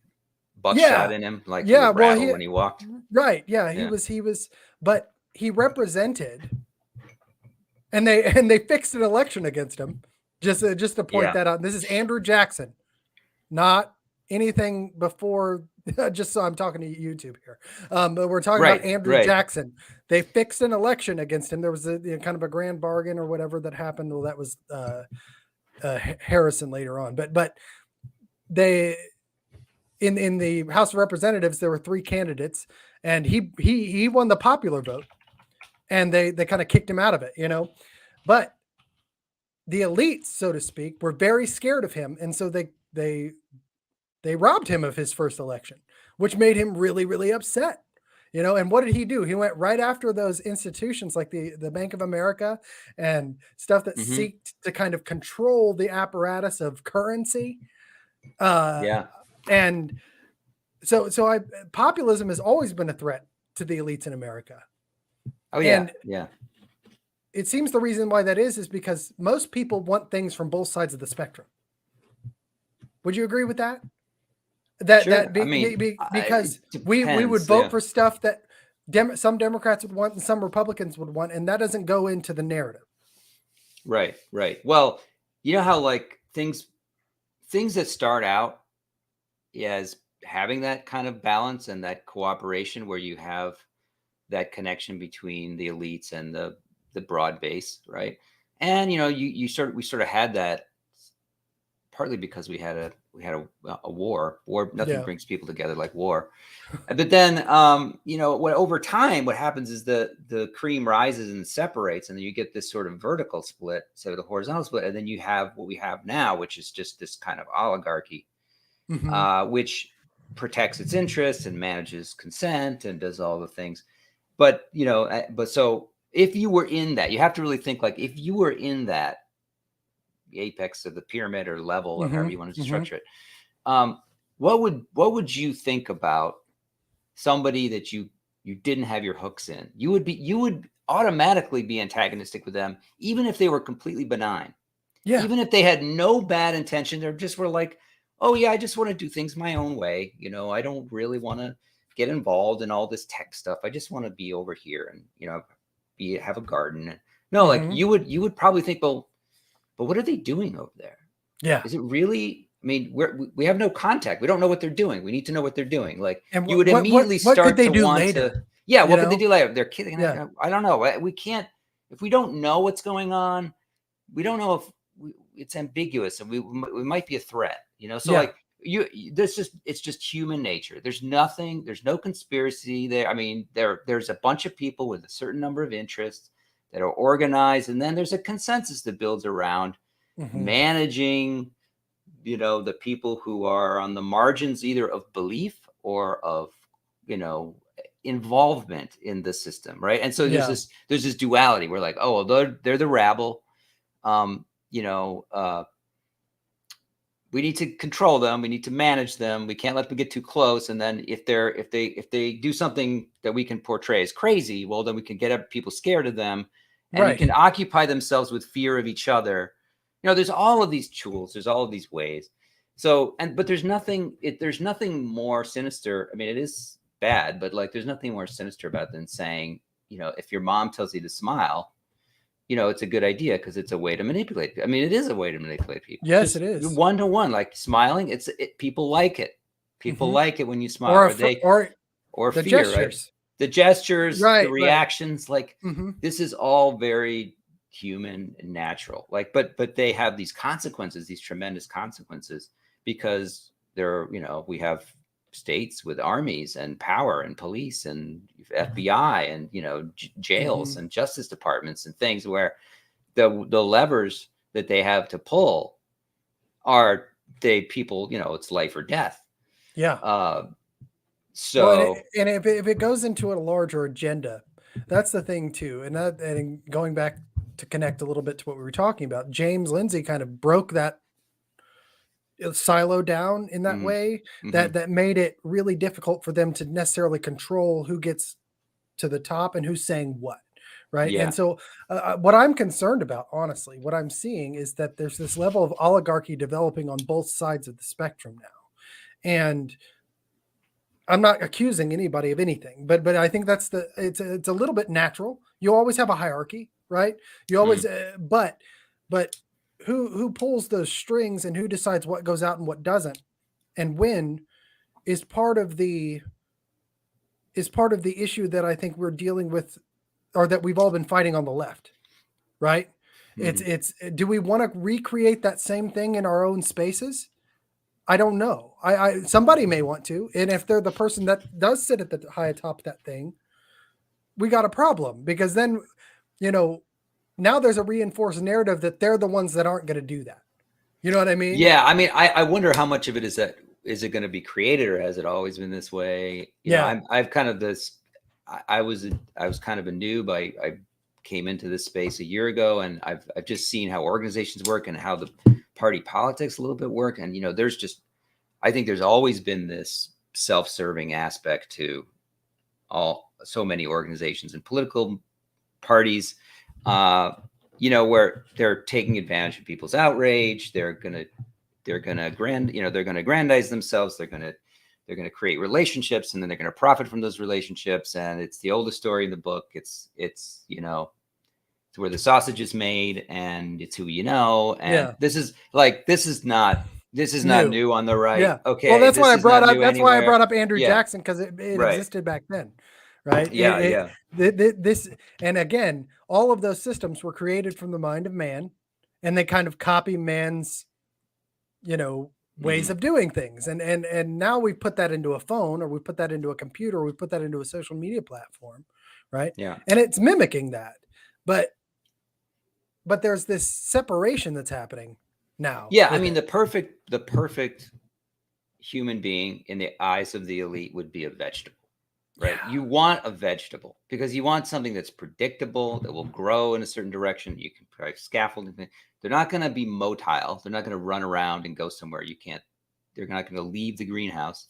buckshot in him, like when he walked. Right. Yeah. He was, but he represented, and they fixed an election against him. Just to point that out. This is Andrew Jackson, not anything before. Just so I'm talking to YouTube here, but we're talking about Andrew Jackson. They fixed an election against him. There was a kind of a grand bargain or whatever that happened. Well, that was Harrison later on, but they in the House of Representatives there were 3 candidates, and he won the popular vote, and they kind of kicked him out of it, but the elites, so to speak, were very scared of him, and so they robbed him of his first election, which made him really, really upset. And what did he do? He went right after those institutions like the Bank of America and stuff that seeked to kind of control the apparatus of currency. And so populism has always been a threat to the elites in America. Oh yeah. And it seems the reason why that is because most people want things from both sides of the spectrum. Would you agree with that? Because we would vote for stuff that some Democrats would want and some Republicans would want, and that doesn't go into the narrative. Right. Well, you know how like things that start out as having that kind of balance and that cooperation where you have that connection between the elites and the broad base, right? And we sort of had that partly because we had a war. Nothing brings people together like war. But then, over time, what happens is the cream rises and separates, and then you get this sort of vertical split, so the horizontal split, and then you have what we have now, which is just this kind of oligarchy, which protects its interests and manages consent and does all the things. But so if you were in that, you have to really think like if you were in that the apex of the pyramid or level or however you want to structure it. What would you think about somebody that you didn't have your hooks in? automatically be antagonistic with them, even if they were completely benign. Yeah. Even if they had no bad intention, they just were like, oh yeah, I just want to do things my own way. You know, I don't really want to get involved in all this tech stuff. I just want to be over here and, you know, have a garden. No, like Mhm. you would probably think, well, but what are they doing over there? Yeah. Is it really? I mean, we have no contact. We don't know what they're doing. We need to know what they're doing. Like And you would immediately what could start they to do want later? to, yeah, You what could they know? do later? They're kidding. Yeah. I don't know. We can't, if we don't know what's going on, we don't know if it's ambiguous and we might be a threat, you know? So Yeah. like it's just human nature. There's no conspiracy there. I mean, there's a bunch of people with a certain number of interests that are organized. And then there's a consensus that builds around Mhm. managing, you know, the people who are on the margins, either of belief or of, you know, involvement in the system. Right. And so Yeah. there's this duality. We're like, oh, well, they're the rabble. You know, we need to control them. We need to manage them. We can't let them get too close. And then if they do something that we can portray as crazy, well, then we can get people scared of them, and you Right. can occupy themselves with fear of each other. You know, there's all of these tools. There's all of these ways. So, but there's nothing more sinister. I mean, it is bad, but like, there's nothing more sinister about than saying, you know, if your mom tells you to smile, you know, it's a good idea because it's a way to manipulate. I mean, it is a way to manipulate people. Yes, Just it is. one-to-one, like smiling. People like it. People Mhm. like it when you smile, or the fear, right? gestures. The gestures, the Right. reactions, like Mhm. this is all very human and natural. Like, but they have these consequences, these tremendous consequences, because you know, we have states with armies and power and police and FBI and, you know, jails Mhm. and justice departments and things where the levers that they have to pull are people, you know, it's life or death. Yeah. Uh, Well, so and if it goes into a larger agenda, that's the thing too. And going back to connect a little bit to what we were talking about, James Lindsay kind of broke that silo down in that mhm, way mhm, that made it really difficult for them to necessarily control who gets to the top and who's saying what, right? And yeah, so what I'm concerned about, honestly, what I'm seeing is that there's this level of oligarchy developing on both sides of the spectrum now. And I'm not accusing anybody of anything, but I think it's a little bit natural. You always have a hierarchy, right? You always mm, but who pulls those strings and who decides what goes out and what doesn't and when is part of the issue that I think we're dealing with, or that we've all been fighting on the left, right? mhm. It's do we want to recreate that same thing in our own spaces? I don't know. I somebody may want to, and if they're the person that does sit at the high atop that thing, we got a problem, because then, you know, now there's a reinforced narrative that they're the ones that aren't going to do that. You know what I mean? Yeah, I mean, I wonder how much of it is it going to be created, or has it always been this way? You know, Yeah. I've kind of this. I was kind of a noob. I came into this space a year ago, and I've just seen how organizations work and how the party politics a little bit work. And you know, I think there's always been this self-serving aspect to so many organizations and political parties. You know, where they're taking advantage of people's outrage. They're gonna aggrandize themselves. They're gonna create relationships, and then they're gonna profit from those relationships. And it's the oldest story in the book. It's you know, it's where the sausage is made, and it's who you know. And Yeah. this is not New. new on the right. Yeah. Well, Okay, this is not new that's why I brought anywhere. up Andrew Yeah, Jackson, because it right. existed back then, right? Yeah, yeah. This, and again, all of those systems were created from the mind of man, and they kind of copy man's, you know, ways Hmm. of doing things. And now we put that into a phone, or we put that into a computer, or we put that into a social media platform, right? Yeah. And it's mimicking that. But there's this separation that's happening now Yeah, I with mean, it. the perfect human being in the eyes of the elite would be a vegetable, right? Yeah. You want a vegetable because you want something that's predictable, that will grow in a certain direction. You can probably scaffold. They're not going to be motile. They're not going to run around and go somewhere you can't. They're not going to leave the greenhouse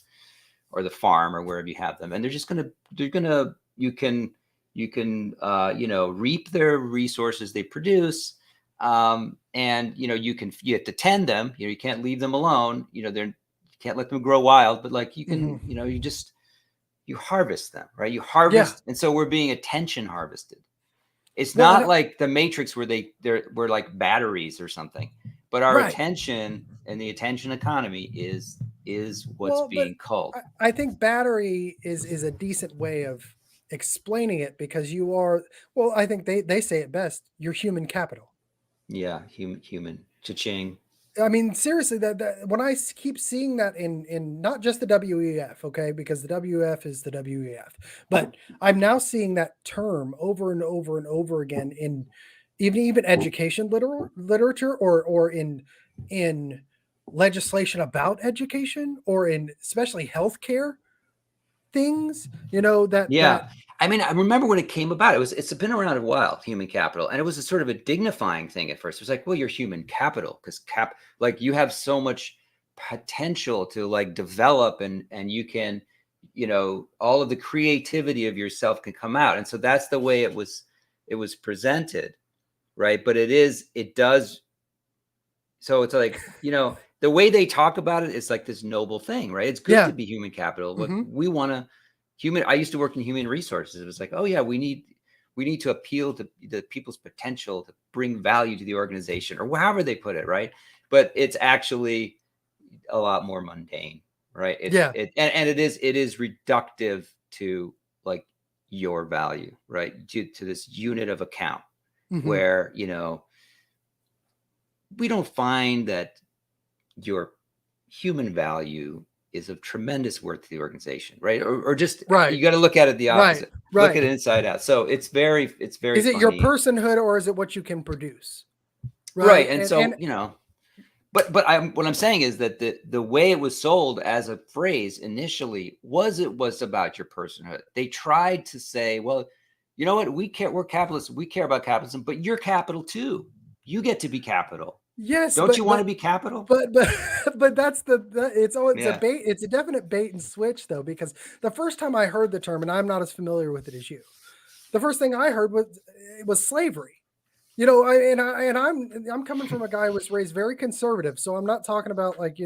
or the farm or wherever you have them, and they're just going to. You can you can reap their resources they produce, and you have to tend them. You can't leave them alone. You can't let them grow wild, but like you can, you harvest them, right? You harvest, and so we're being attention harvested. It's not like the Matrix where we're like batteries or something, but our attention and the attention economy is what's being culled. I think battery is a decent way of explaining it, because you are, well, I think they say it best, you're human capital. Yeah, human. Cha-ching. I mean, seriously, that when I keep seeing that in not just the WEF, okay, because the WEF is the WEF, but I'm now seeing that term over and over and over again in even education literature, or in legislation about education, or in especially healthcare things. That I mean, I remember when it came about. It's been around a while, human capital, and it was a sort of a dignifying thing at first. It was like, well, you're human capital because like you have so much potential to like develop, and you can, all of the creativity of yourself can come out, and so that's the way it was presented, right? But it does. So it's like, the way they talk about it is like this noble thing, right? It's good to be human capital. But we want to. I used to work in human resources. It was like, oh yeah, we need to appeal to the people's potential to bring value to the organization, or however they put it, right? But it's actually a lot more mundane, right? And it is reductive to like your value, right? To this unit of account, where we don't find that your human value is of tremendous worth to the organization, right? Or just you got to look at it the opposite. Look at it inside out. So it's very. Is it funny. Your personhood, or is it what you can produce? Right. And so but what I'm saying is that the way it was sold as a phrase initially was about your personhood. They tried to say, well, you know what, we're capitalists, we care about capitalism, but you're capital too. You get to be capital. Yes. Don't you want to be capital? But that's a bait. It's a definite bait and switch, though, because the first time I heard the term, and I'm not as familiar with it as you, the first thing I heard was slavery. I'm coming from a guy who was raised very conservative, so I'm not talking about like,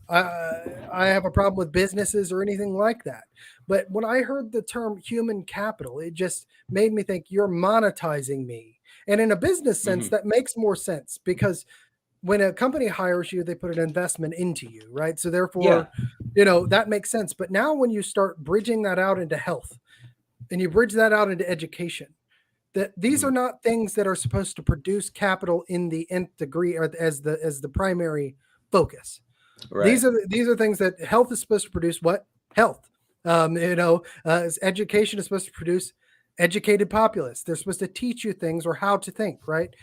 I have a problem with businesses or anything like that. But when I heard the term human capital, it just made me think you're monetizing me. And in a business sense, that makes more sense, because when a company hires you, they put an investment into you, right? So therefore, that makes sense. But now when you start bridging that out into health, and you bridge that out into education, that these are not things that are supposed to produce capital in the nth degree, or as the primary focus. Right. These are things that health is supposed to produce. What? Health. Education is supposed to produce educated populace. They're supposed to teach you things, or how to think, right?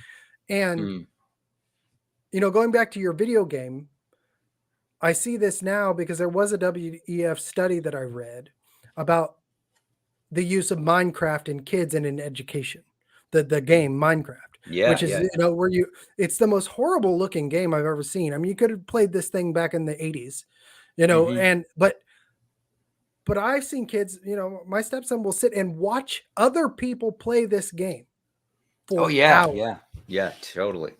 And going back to your video game, I see this now because there was a WEF study that I read about the use of Minecraft in kids and in education. The game Minecraft, which is where it's the most horrible looking game I've ever seen. I mean, you could have played this thing back in the 80s, and but I've seen kids, my stepson will sit and watch other people play this game for hours. Yeah, totally.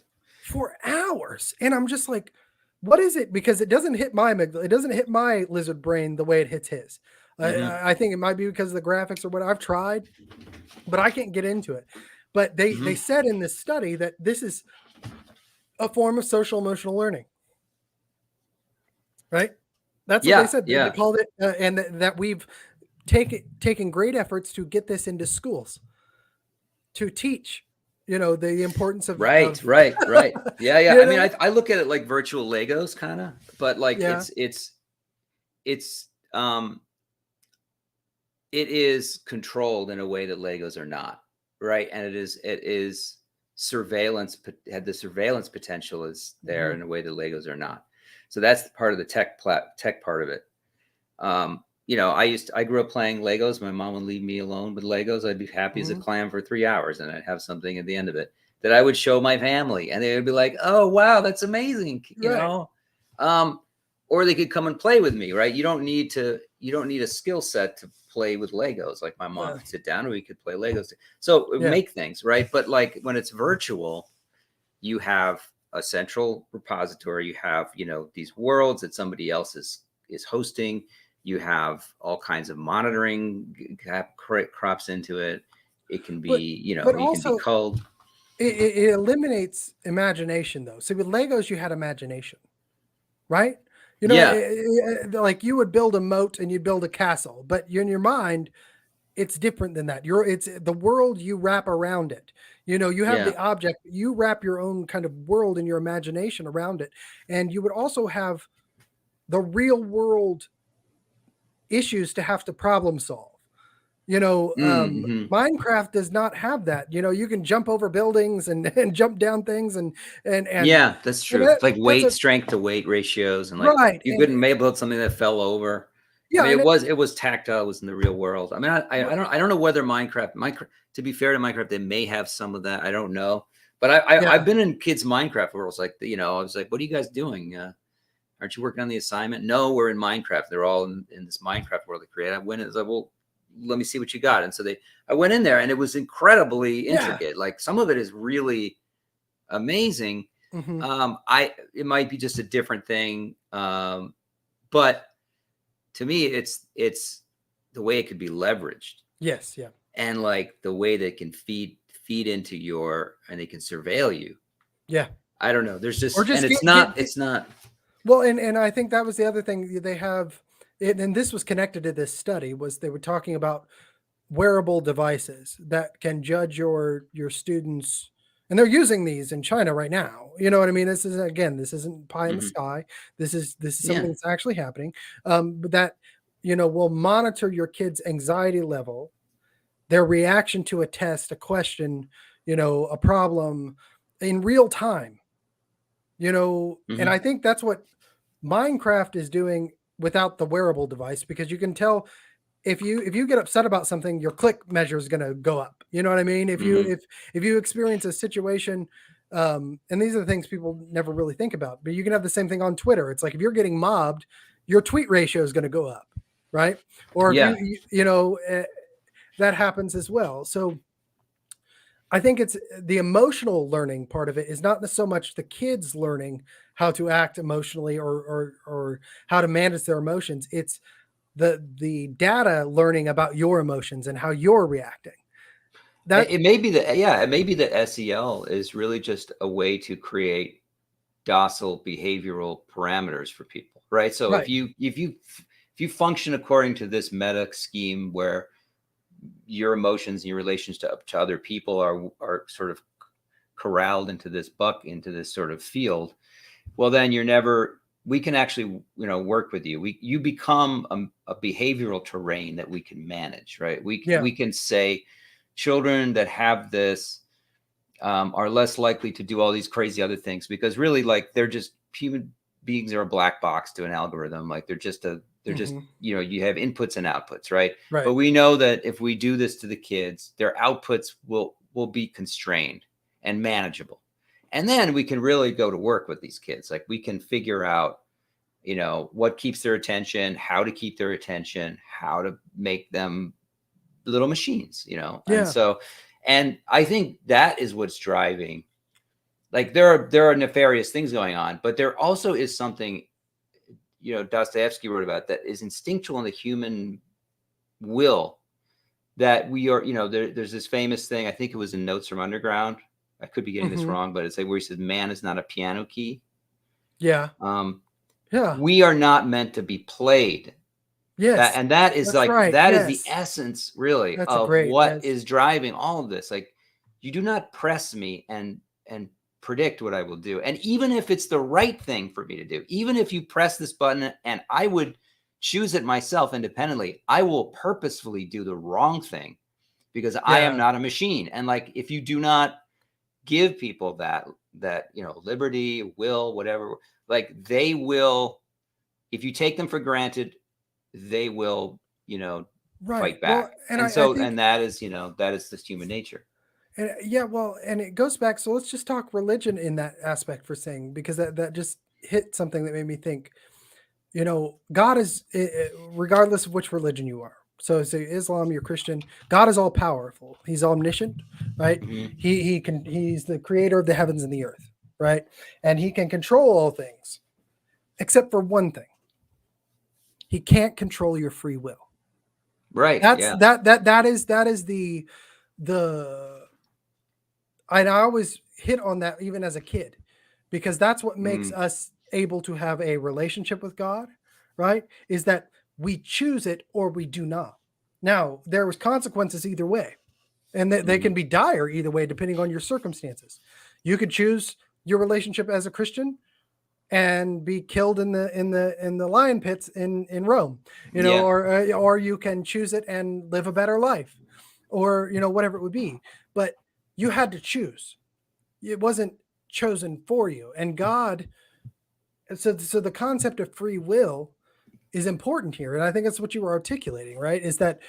For hours. And I'm just like, what is it? Because it doesn't hit my amygdala. It doesn't hit my lizard brain the way it hits his. I think it might be because of the graphics or what. I've tried, but I can't get into it. But they said in this study that this is a form of social emotional learning. Right? That's what they said. They called it, and that we've taken great efforts to get this into schools, to teach, the importance of right. Yeah. I mean, I look at it like virtual Legos, kind of, but like it is controlled in a way that Legos are not, right? And it is surveillance. The surveillance potential is there in a way that Legos are not. So that's part of the tech part of it. I grew up playing Legos. My mom would leave me alone with Legos. I'd be happy as a clam for 3 hours, and I'd have something at the end of it that I would show my family, and they would be like, "Oh, wow, that's amazing," you know. or they could come and play with me, right? You don't need a skill set to play with Legos. Like my mom could sit down and we could play Legos. So make things, right? But like when it's virtual, you have a central repository, you have, these worlds that somebody else is hosting. You have all kinds of monitoring crops into it. It can be, but you also, can be culled. It eliminates imagination, though. So with Legos, you had imagination, right? Like you would build a moat and you'd build a castle, but in your mind, it's different than that. It's the world you wrap around it. You have the object, you wrap your own kind of world in your imagination around it. And you would also have the real world issues to have to problem solve. Minecraft does not have that. You can jump over buildings and jump down things and yeah, that's true. Like strength to weight ratios, and like right. You couldn't build something that fell over. Yeah, I mean, it was tactile. It was in the real world. I mean, I don't know whether Minecraft. To be fair to Minecraft, they may have some of that. I don't know, but I've been in kids' Minecraft worlds. Like I was like, what are you guys doing? Aren't you working on the assignment? No, we're in Minecraft. They're all in this Minecraft world they created. I went in, like, well, let me see what you got. And so I went in there, and it was incredibly intricate. Like some of it is really amazing. It might be just a different thing, but to me, it's the way it could be leveraged. Yes, yeah, and like the way they can feed into and they can surveil you. Yeah, I don't know. There's just, and it's not. Well, and I think that was the other thing they have, and this was connected to this study, was they were talking about wearable devices that can judge your students, and they're using these in China right now. You know what I mean? This isn't pie in the sky. This is something that's actually happening. But that will monitor your kids' anxiety level, their reaction to a test, a question, a problem in real time. And I think that's what Minecraft is doing without the wearable device, because you can tell if you get upset about something, your click measure is going to go up. You know what I mean? If you experience a situation, and these are the things people never really think about, but you can have the same thing on Twitter. It's like if you're getting mobbed, your tweet ratio is going to go up, right? Or if that happens as well. So I think it's the emotional learning part of it is not so much the kids learning how to act emotionally or how to manage their emotions. It's the data learning about your emotions and how you're reacting. It may be that SEL is really just a way to create docile behavioral parameters for people, right? So if you function according to this meta scheme where your emotions and your relations to other people are sort of corralled into this sort of field, well, then we can actually, work with you. You become a behavioral terrain that we can manage, right? We can say children that have this are less likely to do all these crazy other things, because really, like, they're just human beings are a black box to an algorithm. Like they're just you have inputs and outputs, right? But we know that if we do this to the kids, their outputs will be constrained and manageable. And then we can really go to work with these kids. Like we can figure out, what keeps their attention, how to keep their attention, how to make them little machines, and I think that is what's driving. Like there are nefarious things going on, but there also is something, Dostoevsky wrote about, that is instinctual in the human will, that we are, there's this famous thing, I think it was in Notes from Underground. I could be getting this wrong, but it's like where he says, man is not a piano key. Yeah. We are not meant to be played. Yes. And that is is the essence really of what is driving all of this. Like, you do not press me and predict what I will do. And even if it's the right thing for me to do, even if you press this button and I would choose it myself independently, I will purposefully do the wrong thing because I am not a machine. And like, if you do not give people that liberty, will, whatever, like they will, if you take them for granted, they will, fight back. Well, and that is just human nature. And and it goes back. So let's just talk religion in that aspect for saying, because that just hit something that made me think. you know, God is, regardless of which religion you are. So say Islam, you're Christian. God is all powerful. He's omniscient, right? Mhm. He's the creator of the heavens and the earth, right? And he can control all things, except for one thing. He can't control your free will. Right. That's Yeah. that is the and I always hit on that even as a kid, because that's what makes Mm. us able to have a relationship with God, right? Is that we choose it or we do not. Now, there was consequences either way, and they Mhm. can be dire either way depending on your circumstances. You could choose your relationship as a Christian and be killed in the lion pits in Rome, you know, Yeah. or you can choose it and live a better life, or you know, whatever it would be. But you had to choose. It wasn't chosen for you. And God, so the concept of free will is important here, and I think that's what you were articulating, right? Is that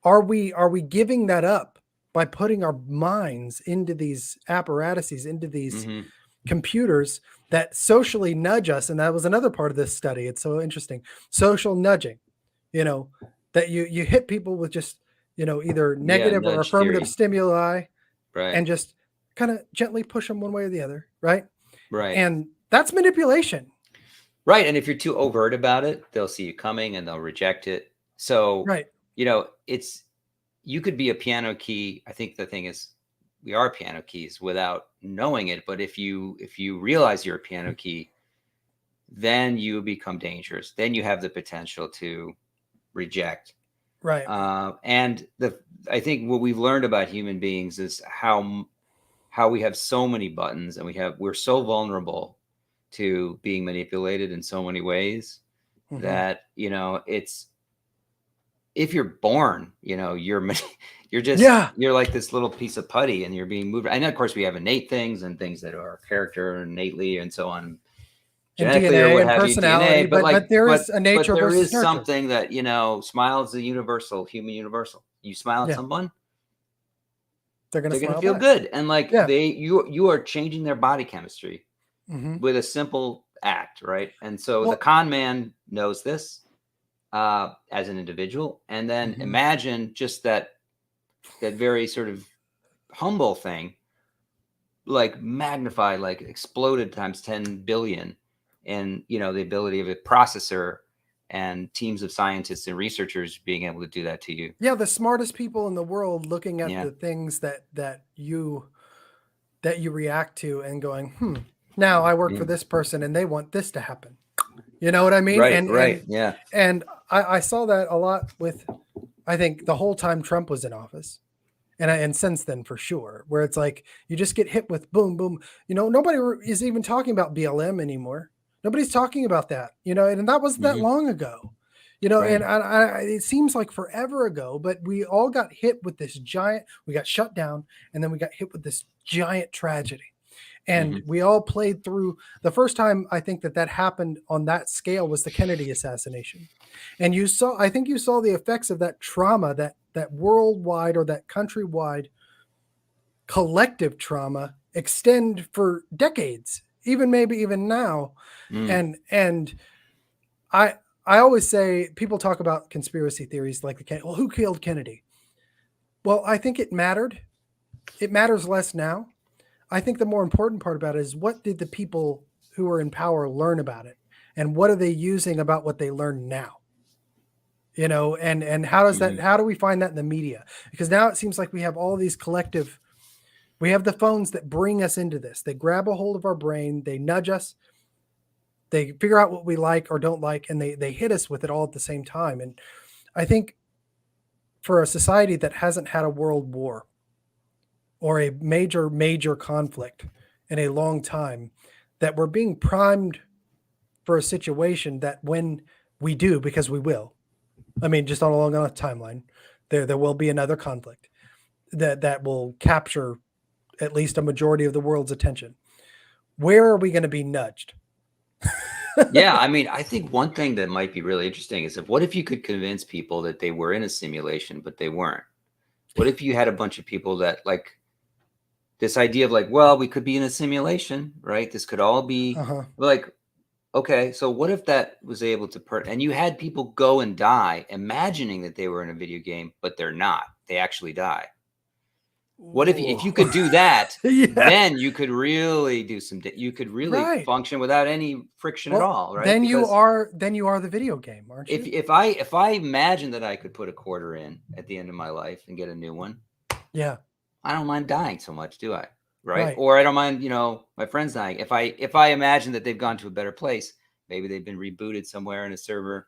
are we giving that up by putting our minds into these apparatuses, into these Mhm. computers that socially nudge us? And that was another part of this study. It's so interesting. Social nudging, you know, that you hit people with just, you know, either Yeah. negative or Nudge affirmative theory. stimuli, Right. and just kind of gently push them one way or the other, right? Right. And that's manipulation. Right. And if you're too overt about it, they'll see you coming and they'll reject it. So, Right. it's, you could be a piano key. I think the thing is, we are piano keys without knowing it. But if you realize you're a piano key, then you become dangerous. Then you have the potential to reject. Right. And I think what we've learned about human beings is how we have so many buttons, and we're so vulnerable to being manipulated in so many ways Mhm. that it's, if you're born, you're just, Yeah. you're like this little piece of putty and you're being moved. And of course we have innate things and things that are character innately and so on, And genetically or DNA what and have you, DNA, personality, but but like, there but is a but nature there versus is nurture. something that, smile is a universal, human universal. You smile at Yeah. someone, They're gonna they're going to smile feel back. good. And like Yeah. you are changing their body chemistry Hmm. with a simple act, right? And so the Well, con man knows this as an individual. And then mhm. imagine just that very sort of humble thing, like magnified, like exploded times 10 billion, and the ability of a processor and teams of scientists and researchers being able to do that to you. Yeah, the smartest people in the world looking at Yeah. the things that you react to and going, now I work for Mm. this person and they want this to happen. You know what I mean? Right, And right. and Yeah. and I saw that a lot with, I think, the whole time Trump was in office. And since then, for sure, where it's like you just get hit with boom, boom. You know, nobody is even talking about BLM anymore. Nobody's talking about that. You know, and that wasn't that Hmm. long ago. You know, Right. and it seems like forever ago, but we all got hit with this giant. We got shut down, and then we got hit with this giant tragedy. And Hmm. we all played through. The first time I think that happened on that scale was the Kennedy assassination. And I think you saw the effects of that trauma, that worldwide or that countrywide collective trauma extend for decades, even maybe even now. Mm. And I I always say, people talk about conspiracy theories like well, who killed Kennedy? Well, I think it mattered. It matters less now. I think the more important part about it is, what did the people who are in power learn about it? And what are they using about what they learned now? You know, and Hmm. how do we find that in the media? Because now it seems like we have all these we have the phones that bring us into this. They grab a hold of our brain, they nudge us, they figure out what we like or don't like, and they hit us with it all at the same time. And I think for a society that hasn't had a world war or a major conflict in a long time, that we're being primed for a situation that, when we do, because we will, I mean, just on a timeline, there will be another conflict that will capture at least a majority of the world's attention. Where are we going to be nudged? Yeah, I mean, I think one thing that might be really interesting is, what if you could convince people that they were in a simulation, but they weren't? What if you had a bunch of people that, like, this idea of like, well, we could be in a simulation, right? This could all be Uh-huh. like, okay, so what if that was able to and you had people go and die imagining that they were in a video game, but they're not. They actually die. What if you could do that, Yeah. then you could really do you could really Right. function without any friction at all, right? Then Because you are the video game, aren't you? if I imagine that I could put a quarter in at the end of my life and get a new one, Yeah. I don't mind dying so much, do I? Right? Right. Or I don't mind, my friends dying. If I imagine that they've gone to a better place, maybe they've been rebooted somewhere in a server,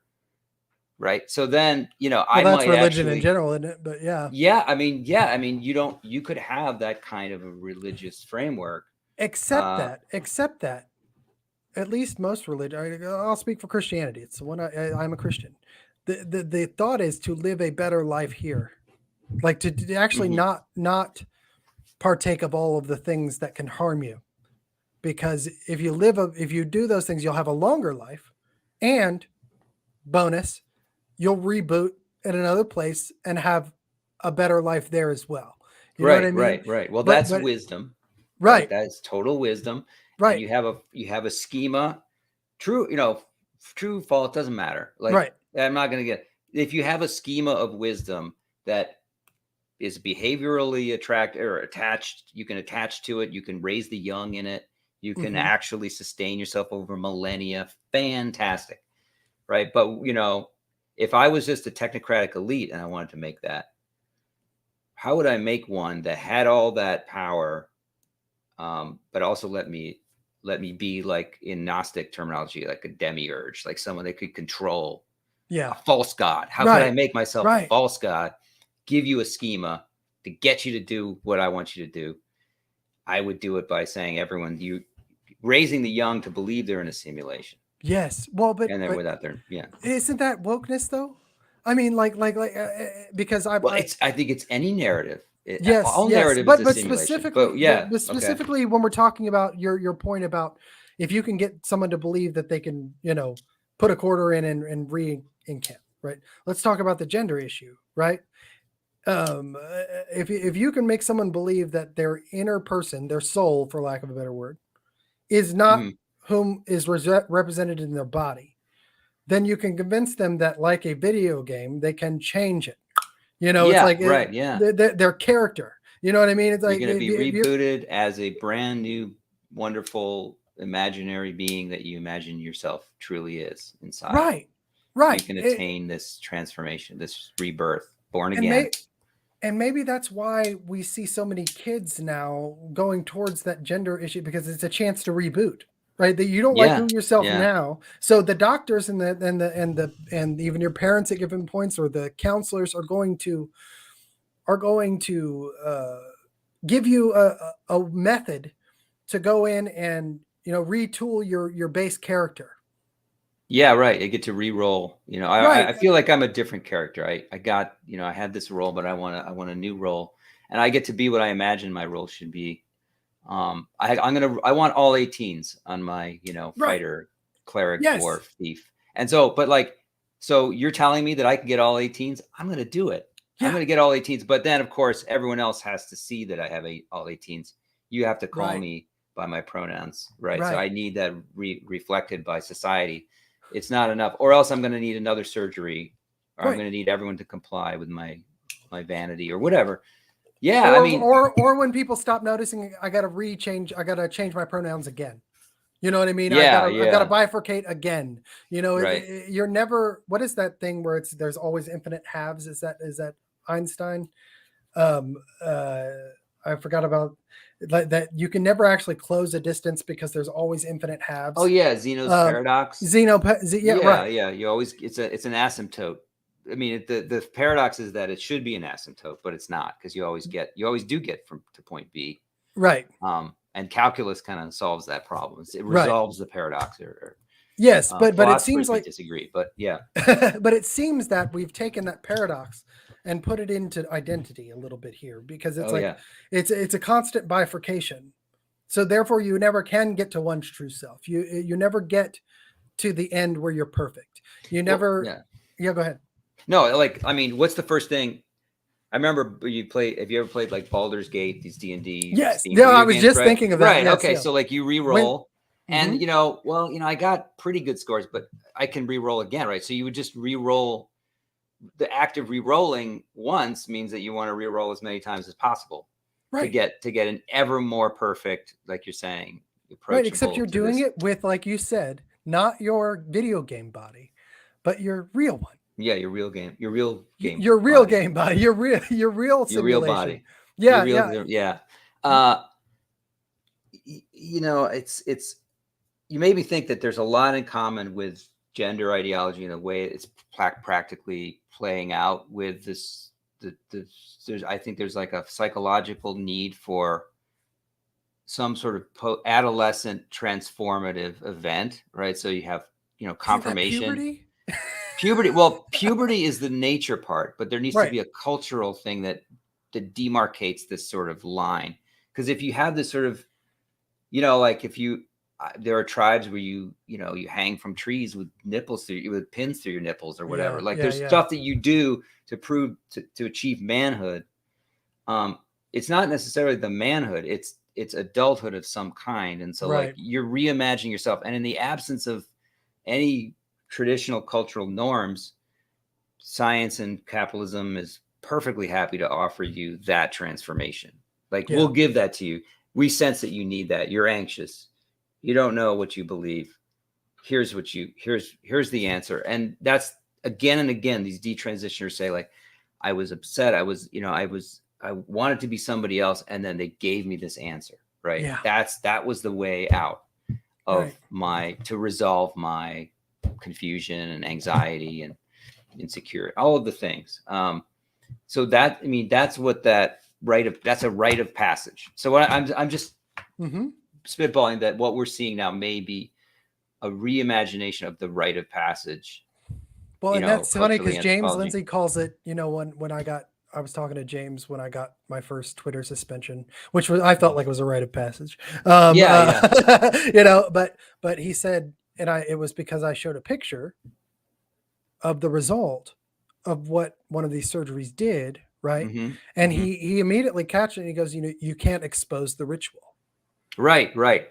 right? So then, I that's might religion actually, in general, isn't it? But yeah. I mean, you could have that kind of a religious framework. Except that, at least most religion, I'll speak for Christianity. It's the one I'm a Christian. The thought is to live a better life here, like to actually not partake of all of the things that can harm you, because if you do those things, you'll have a longer life, and bonus, you'll reboot at another place and have a better life there as well. You know what I mean? Right. Well, But- that's but- wisdom. Right. That's total wisdom. Right. And you have a schema. True, true, false, doesn't matter. Like, Right. I'm not going to if you have a schema of wisdom that is behaviorally attached, you can attach to it. You can raise the young in it. You can actually sustain yourself over millennia. Fantastic. Right. But, if I was just a technocratic elite and I wanted to make that, how would I make one that had all that power, but also let me be, like, in Gnostic terminology, like a demiurge, like someone that could control a false god? How could I make myself a false god, give you a schema to get you to do what I want you to do? I would do it by saying raising the young to believe they're in a simulation. Yes. Well, but And then without their, isn't that wokeness though? I mean, because I think it's any narrative. Yes, all yes. narrative But is a simulation. specifically, But specifically when we're talking about your point about if you can get someone to believe that they can, put a quarter in and re-encamp, right? Let's talk about the gender issue, right? If you can make someone believe that their inner person, their soul, for lack of a better word, is not whom is represented in their body, then you can convince them that, like a video game, they can change it. It's like their character. You know what I mean? It's like you're going to be rebooted as a brand new, wonderful, imaginary being that you imagine yourself truly is inside. Right. You can attain this transformation, this rebirth, born again. And maybe that's why we see so many kids now going towards that gender issue, because it's a chance to reboot, right? That you don't like who yourself now. So the doctors and even your parents at given points, or the counselors, are going to give you a method to go in and retool your base character. Yeah, right. I get to re-roll. I feel like I'm a different character. I got, I had this role, but I want a new role, and I get to be what I imagine my role should be. I want all 18s on my, fighter, cleric, dwarf, thief. And so, so you're telling me that I can get all 18s? I'm going to do it. I'm going to get all 18s. But then, of course, everyone else has to see that I have all 18s. You have to call me by my pronouns, right? So I need that reflected by society. It's not enough, or else I'm going to need another surgery, or I'm going to need everyone to comply with my vanity or whatever. Yeah, or when people stop noticing, I got to change my pronouns again. You know what I mean? Yeah, I got to bifurcate again. You're never. What is that thing where there's always infinite halves? Is that Einstein? I forgot about that. You can never actually close a distance because there's always infinite halves. Oh yeah, Zeno's paradox. Right. Yeah. You always it's an asymptote. I mean, the paradox is that it should be an asymptote, but it's not, because you always do get from to point B. Right. And calculus kind of solves that problem. It resolves the paradox. Yes, but it seems like disagree. But yeah. But it seems that we've taken that paradox and put it into identity a little bit here, because it's it's a constant bifurcation. So therefore, you never can get to one's true self. You never get to the end where you're perfect. You never. Go ahead. No, what's the first thing? I remember have you ever played like Baldur's Gate, these D&D? Yes. Yeah, I was just thinking of that. Right. Yes, okay. So you re-roll, And Mm-hmm. I got pretty good scores, but I can re-roll again, right? So you would just re-roll. The act of re-rolling once means that you want to re-roll as many times as possible to Right. get an ever more perfect, like you're saying, Right. Except approachable you're to doing this. it with, like you said, not your video game body, but your real one. Yeah, your real game Your real body, game body, your real your real simulation. body, your Yeah, real, yeah. yeah. Uh, it's you made me think that there's a lot in common with gender ideology and the way it's practically playing out with this. I think there's like a psychological need for some sort of adolescent transformative event, right? So you have, Isn't that confirmation, puberty? puberty. Well, puberty is the nature part, but there needs to Right. be a cultural thing that demarcates this sort of line. Because if you have this sort of, like if you, there are tribes where you hang from trees with with pins through your nipples or whatever. Yeah, Like yeah, there's yeah. stuff that you do to prove to achieve manhood. It's not necessarily the manhood, it's adulthood of some kind. And so like Right. you're reimagining yourself, and in the absence of any traditional cultural norms, science and capitalism is perfectly happy to offer you that transformation. Like, Yeah. we'll give that to you. We sense that you need that. You're anxious, you don't know what you believe. Here's the answer. And that's, again and again, these detransitioners say, like, I was upset, I wanted to be somebody else, and then they gave me this answer, right? Yeah. That was the way out of Right. to resolve my confusion and anxiety and insecurity, all of the things. So that's what that's a rite of passage. So what I'm just Mm-hmm. spitballing that what we're seeing now may be a reimagination of the rite of passage, Well, and that's funny culturally, because James anthropology. Lindsay calls it, when I was talking to James when I got my first Twitter suspension, which I felt like was a rite of passage. Yeah, yeah. But he said, and it was because I showed a picture of the result of what one of these surgeries did, right? Mm-hmm, And mm-hmm. he immediately catched it and he goes, you can't expose the ritual. Right. Without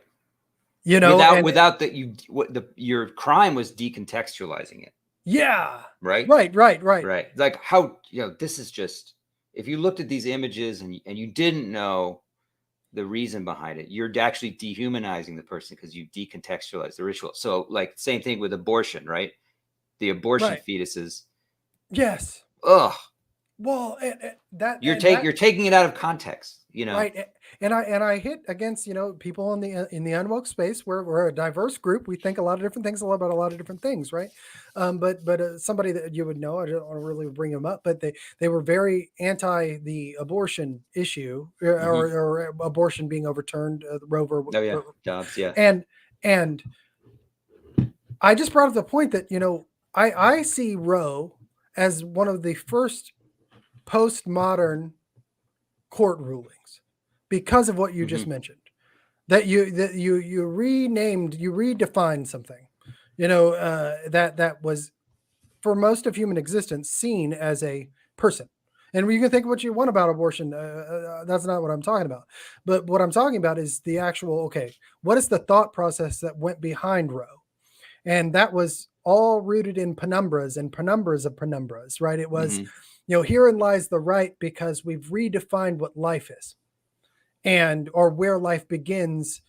that, your crime was decontextualizing it. Yeah. Right. Right. Like, how, this is just, if you looked at these images and you didn't know the reason behind it, you're actually dehumanizing the person because you decontextualize the ritual. So, like, same thing with abortion, right? The abortion Right. fetuses. Yes. Ugh. Well, You're taking it out of context, right. And I hit against, people in the unwoke space where we're a diverse group. We think a lot of different things about a lot of different things, right? But somebody that you would know, I don't want to really bring them up, but they were very anti the abortion issue, or abortion being overturned, Roe v. Oh yeah, Dobbs, yeah. And I just brought up the point that I see Roe as one of the first postmodern court rulings because of what you just mentioned, that you redefined something, that was, for most of human existence, seen as a person. And you can think what you want about abortion. That's not what I'm talking about. But what I'm talking about is the actual, okay, what is the thought process that went behind Roe? And that was all rooted in penumbras and penumbras of penumbras, right? It was, herein lies the right because we've redefined what life is, or where life begins,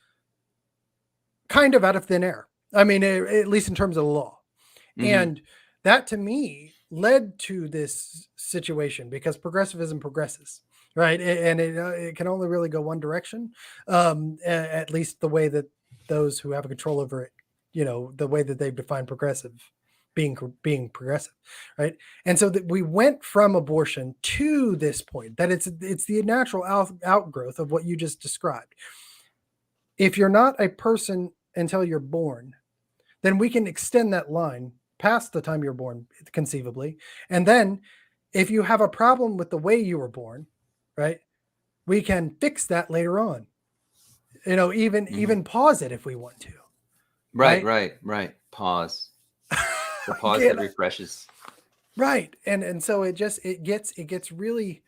kind of out of thin air. I mean, at least in terms of the law. And that, to me, led to this situation because progressivism progresses, right? And it can only really go one direction, at least the way that those who have a control over it, the way that they've defined progressive, being progressive, right? And so that we went from abortion to this point, that it's the natural outgrowth of what you just described. If you're not a person until you're born, then we can extend that line past the time you're born, conceivably. And then if you have a problem with the way you were born, right, we can fix that later on. Even pause it if we want to. Right. Pause. The pause that refreshes. Right. And so it gets really,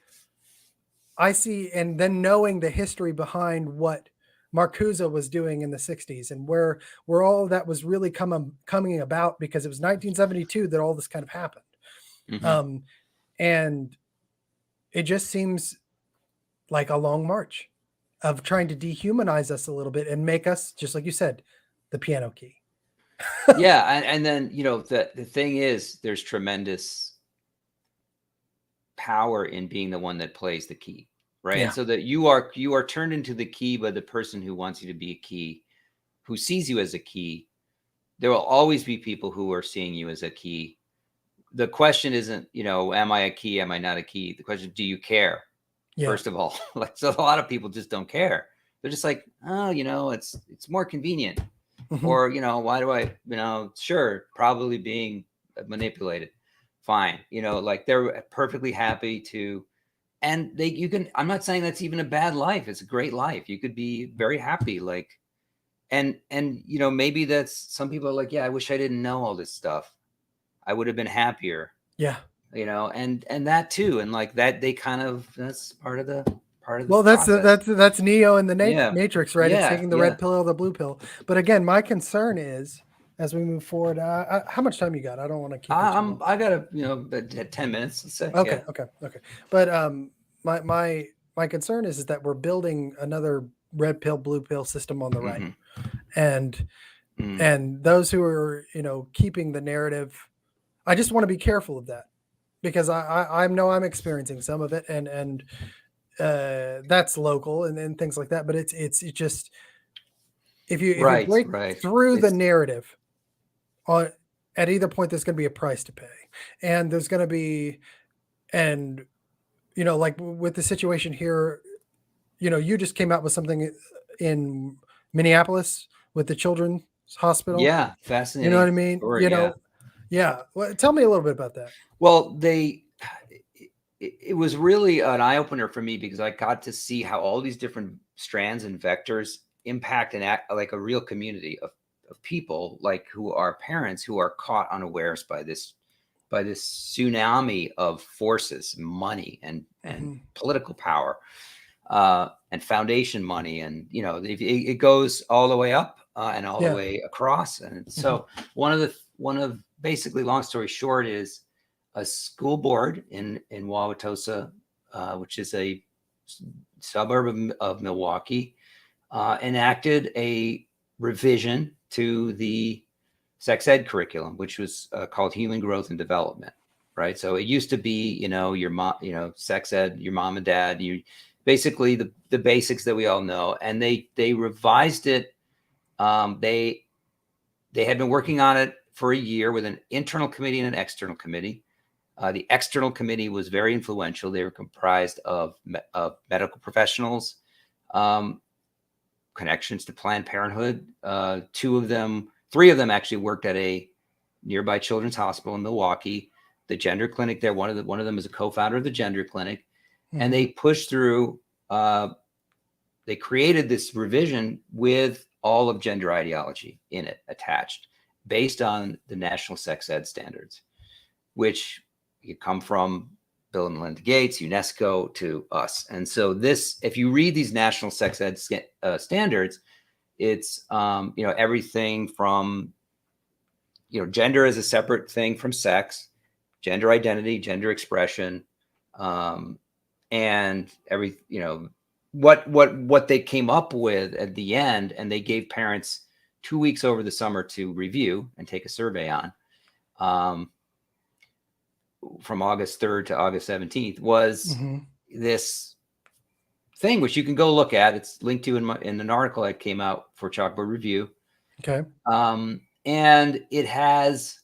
I see, and then knowing the history behind what Marcuse was doing in the 60s, and where all of that was really coming about, because it was 1972 that all this kind of happened. Mhm. And it just seems like a long march of trying to dehumanize us a little bit and make us, just like you said, the piano key. Yeah, and then, you know, the thing is, there's tremendous power in being the one that plays the key, right? And Yeah. so that you are turned into the key by the person who wants you to be a key, who sees you as a key. There will always be people who are seeing you as a key. The question isn't, you know, am I a key? Am I not a key? The question is, do you care? Yeah. First of all, like, so a lot of people just don't care. They're just like, oh, you know, it's more convenient. Mhm. Or, you know, why do I, you know, sure, probably being manipulated. Fine. You know, like, they're perfectly happy to, and you can, I'm not saying that's even a bad life. It's a great life. You could be very happy. Like, and, you know, maybe that's, some people are like, yeah, I wish I didn't know all this stuff. I would have been happier, Yeah. you know, and that too. And like that, they kind of, that's part of the Well, process. that's Neo in the Yeah. Matrix, right? It's taking the red pill or the blue pill. But again, my concern is, as we move forward, how much time you got? I don't want to keep you too long. I got a, you know, 10 minutes, let's say. Okay, Yeah. okay. But my concern is that we're building another red pill, blue pill system on the right, Mhm. and Mm. those who are, you know, keeping the narrative, I just want to be careful of that, because I know I'm experiencing some of it, and that's local and things like that. But it's just, if you Right, break right. through the It's narrative on, at either point, there's going to be a price to pay, and there's going to be, and you know, like with the situation here, you know, you just came out with something in Minneapolis with the children's hospital. yeah, You know what fascinating I mean? story. You Yeah. know, yeah. Well, tell me a little bit about that. Well, it was really an eye opener for me, because I got to see how all these different strands and vectors impact and act like a real community of people, like, who are parents who are caught unawares by this tsunami of forces, money, and Mm-hmm. political power, and foundation money, and, you know, it goes all the way up, and all the Yeah. way across. And Mm-hmm. so one of basically, long story short, is a school board in Wauwatosa, which is a suburb of Milwaukee, enacted a revision to the sex ed curriculum, which was called Human Growth and Development. Right. So it used to be, you know, your mom, you know, sex ed, your mom and dad, you basically the basics that we all know. And they revised it. They had been working on it for a year with an internal committee and an external committee. The external committee was very influential. They were comprised of medical professionals, connections to Planned Parenthood. Three of them actually worked at a nearby children's hospital in Milwaukee. The gender clinic there, one of them is a co-founder of the gender clinic, and Mm-hmm. they pushed through. They created this revision with all of gender ideology in it attached, based on the national sex ed standards, which you come from Bill and Melinda Gates, UNESCO, to us. And so this, if you read these national sex ed standards, it's, you know, everything from, you know, gender as a separate thing from sex, gender identity, gender expression, and you know, what they came up with at the end, and they gave parents 2 weeks over the summer to review and take a survey on, from August 3rd to August 17th, was Mm-hmm. this thing, which you can go look at. It's linked to in an article that came out for Chalkboard Review. Okay. And it has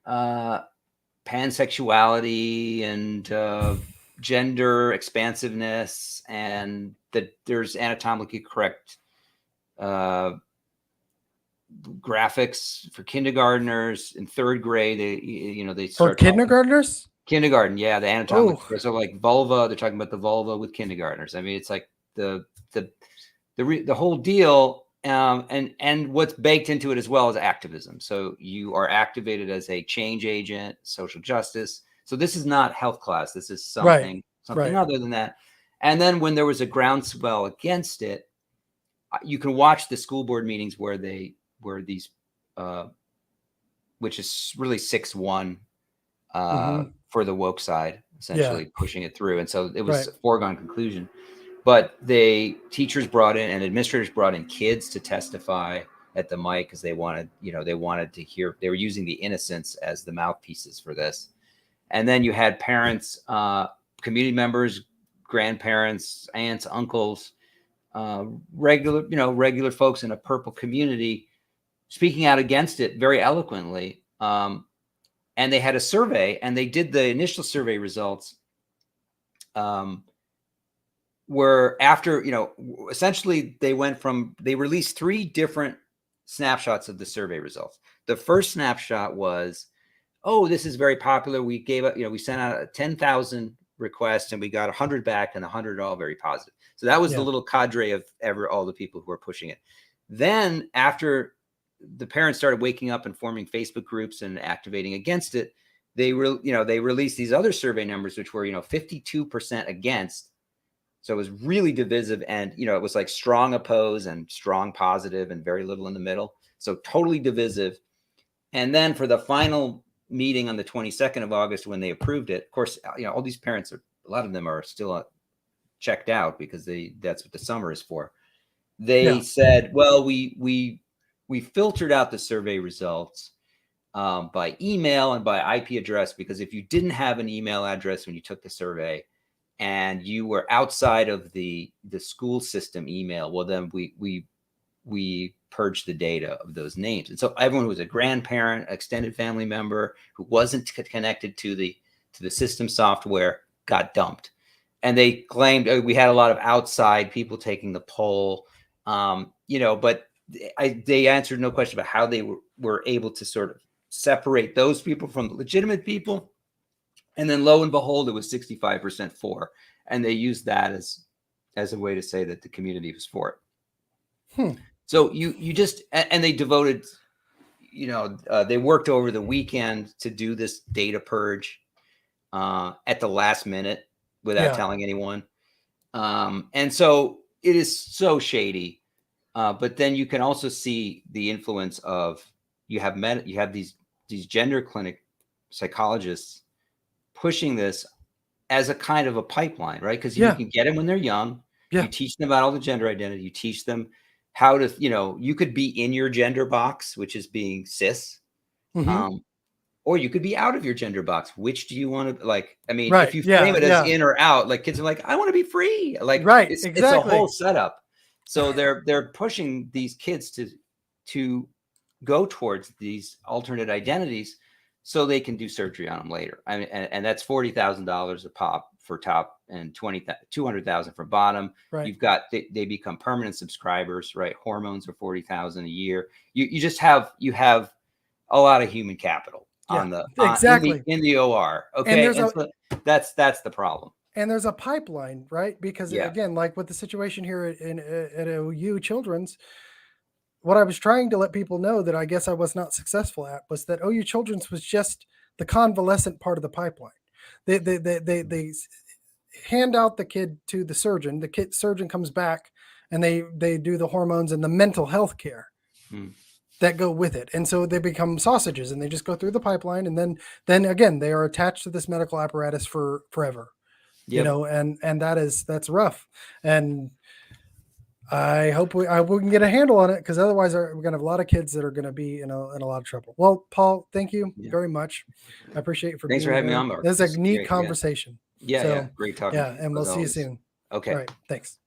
pansexuality and gender expansiveness, and that there's anatomically correct graphics for kindergartners in third grade. They For start talking kindergartners? kindergarten. Yeah, the anatomic. Oh, So like vulva, they're talking about the vulva with kindergartners. I mean, it's like the whole deal. And what's baked into it as well is activism. So you are activated as a change agent, social justice. So this is not health class. This is something right. other than that. And then when there was a groundswell against it, you can watch the school board meetings where these, which is really 6-1 for the woke side, essentially pushing it through. And so it was a foregone conclusion. But teachers brought in and administrators brought in kids to testify at the mic because they wanted to hear. They were using the innocents as the mouthpieces for this. And then you had parents, community members, grandparents, aunts, uncles, regular folks in a purple community speaking out against it very eloquently. And they had a survey, and they did the initial survey results. Where after, essentially they released 3 different snapshots of the survey results. The first snapshot was, oh, this is very popular. We gave up, we sent out 10,000 requests and we got 100 back, and 100 all very positive. So that was the little cadre of all the people who were pushing it. Then after the parents started waking up and forming Facebook groups and activating against it, they released these other survey numbers, which were, 52% against. So it was really divisive, and, it was like strong oppose and strong positive and very little in the middle. So totally divisive. And then for the final meeting on the 22nd of August, when they approved it, of course, all these parents a lot of them are still checked out because that's what the summer is for. They said, well, we filtered out the survey results by email and by IP address, because if you didn't have an email address when you took the survey, and you were outside of the school system email, well, then we purged the data of those names. And so everyone who was a grandparent, extended family member who wasn't connected to the system software got dumped. And they claimed we had a lot of outside people taking the poll, but they answered no question about how they were able to sort of separate those people from the legitimate people. And then lo and behold, it was 65% for, and they used that as a way to say that the community was for it. So you just, and they devoted, they worked over the weekend to do this data purge at the last minute without telling anyone. And so it is so shady. But then you can also see the influence of, you have these gender clinic psychologists pushing this as a kind of a pipeline, right? Because you can get them when they're young. You teach them about all the gender identity. You teach them how to, you could be in your gender box, which is being cis, or you could be out of your gender box. Which do you want to, if you frame it as in or out, like kids are like, I want to be free. It's a whole setup. So they're pushing these kids to go towards these alternate identities, so they can do surgery on them later. I mean, and that's $40,000 a pop for top and $200,000 for bottom. Right. You've got they become permanent subscribers, right? Hormones are $40,000 a year. You have a lot of human capital on the in the OR. Okay, and that's the problem. And there's a pipeline, right? Because again, like with the situation here at OU Children's, what I was trying to let people know that I guess I was not successful at was that OU Children's was just the convalescent part of the pipeline. They hand out the kid to the surgeon. The surgeon comes back and they do the hormones and the mental health care that go with it. And so they become sausages and they just go through the pipeline. And then again, they are attached to this medical apparatus for forever, and that's rough. And I hope we can get a handle on it, because otherwise we're going to have a lot of kids that are going to be in a lot of trouble. Well, Paul, thank you very much. I appreciate it. Thanks for having me on, Mark. This is a neat conversation. Yeah, great talking. Yeah, and we'll see you soon. Okay. All right, thanks.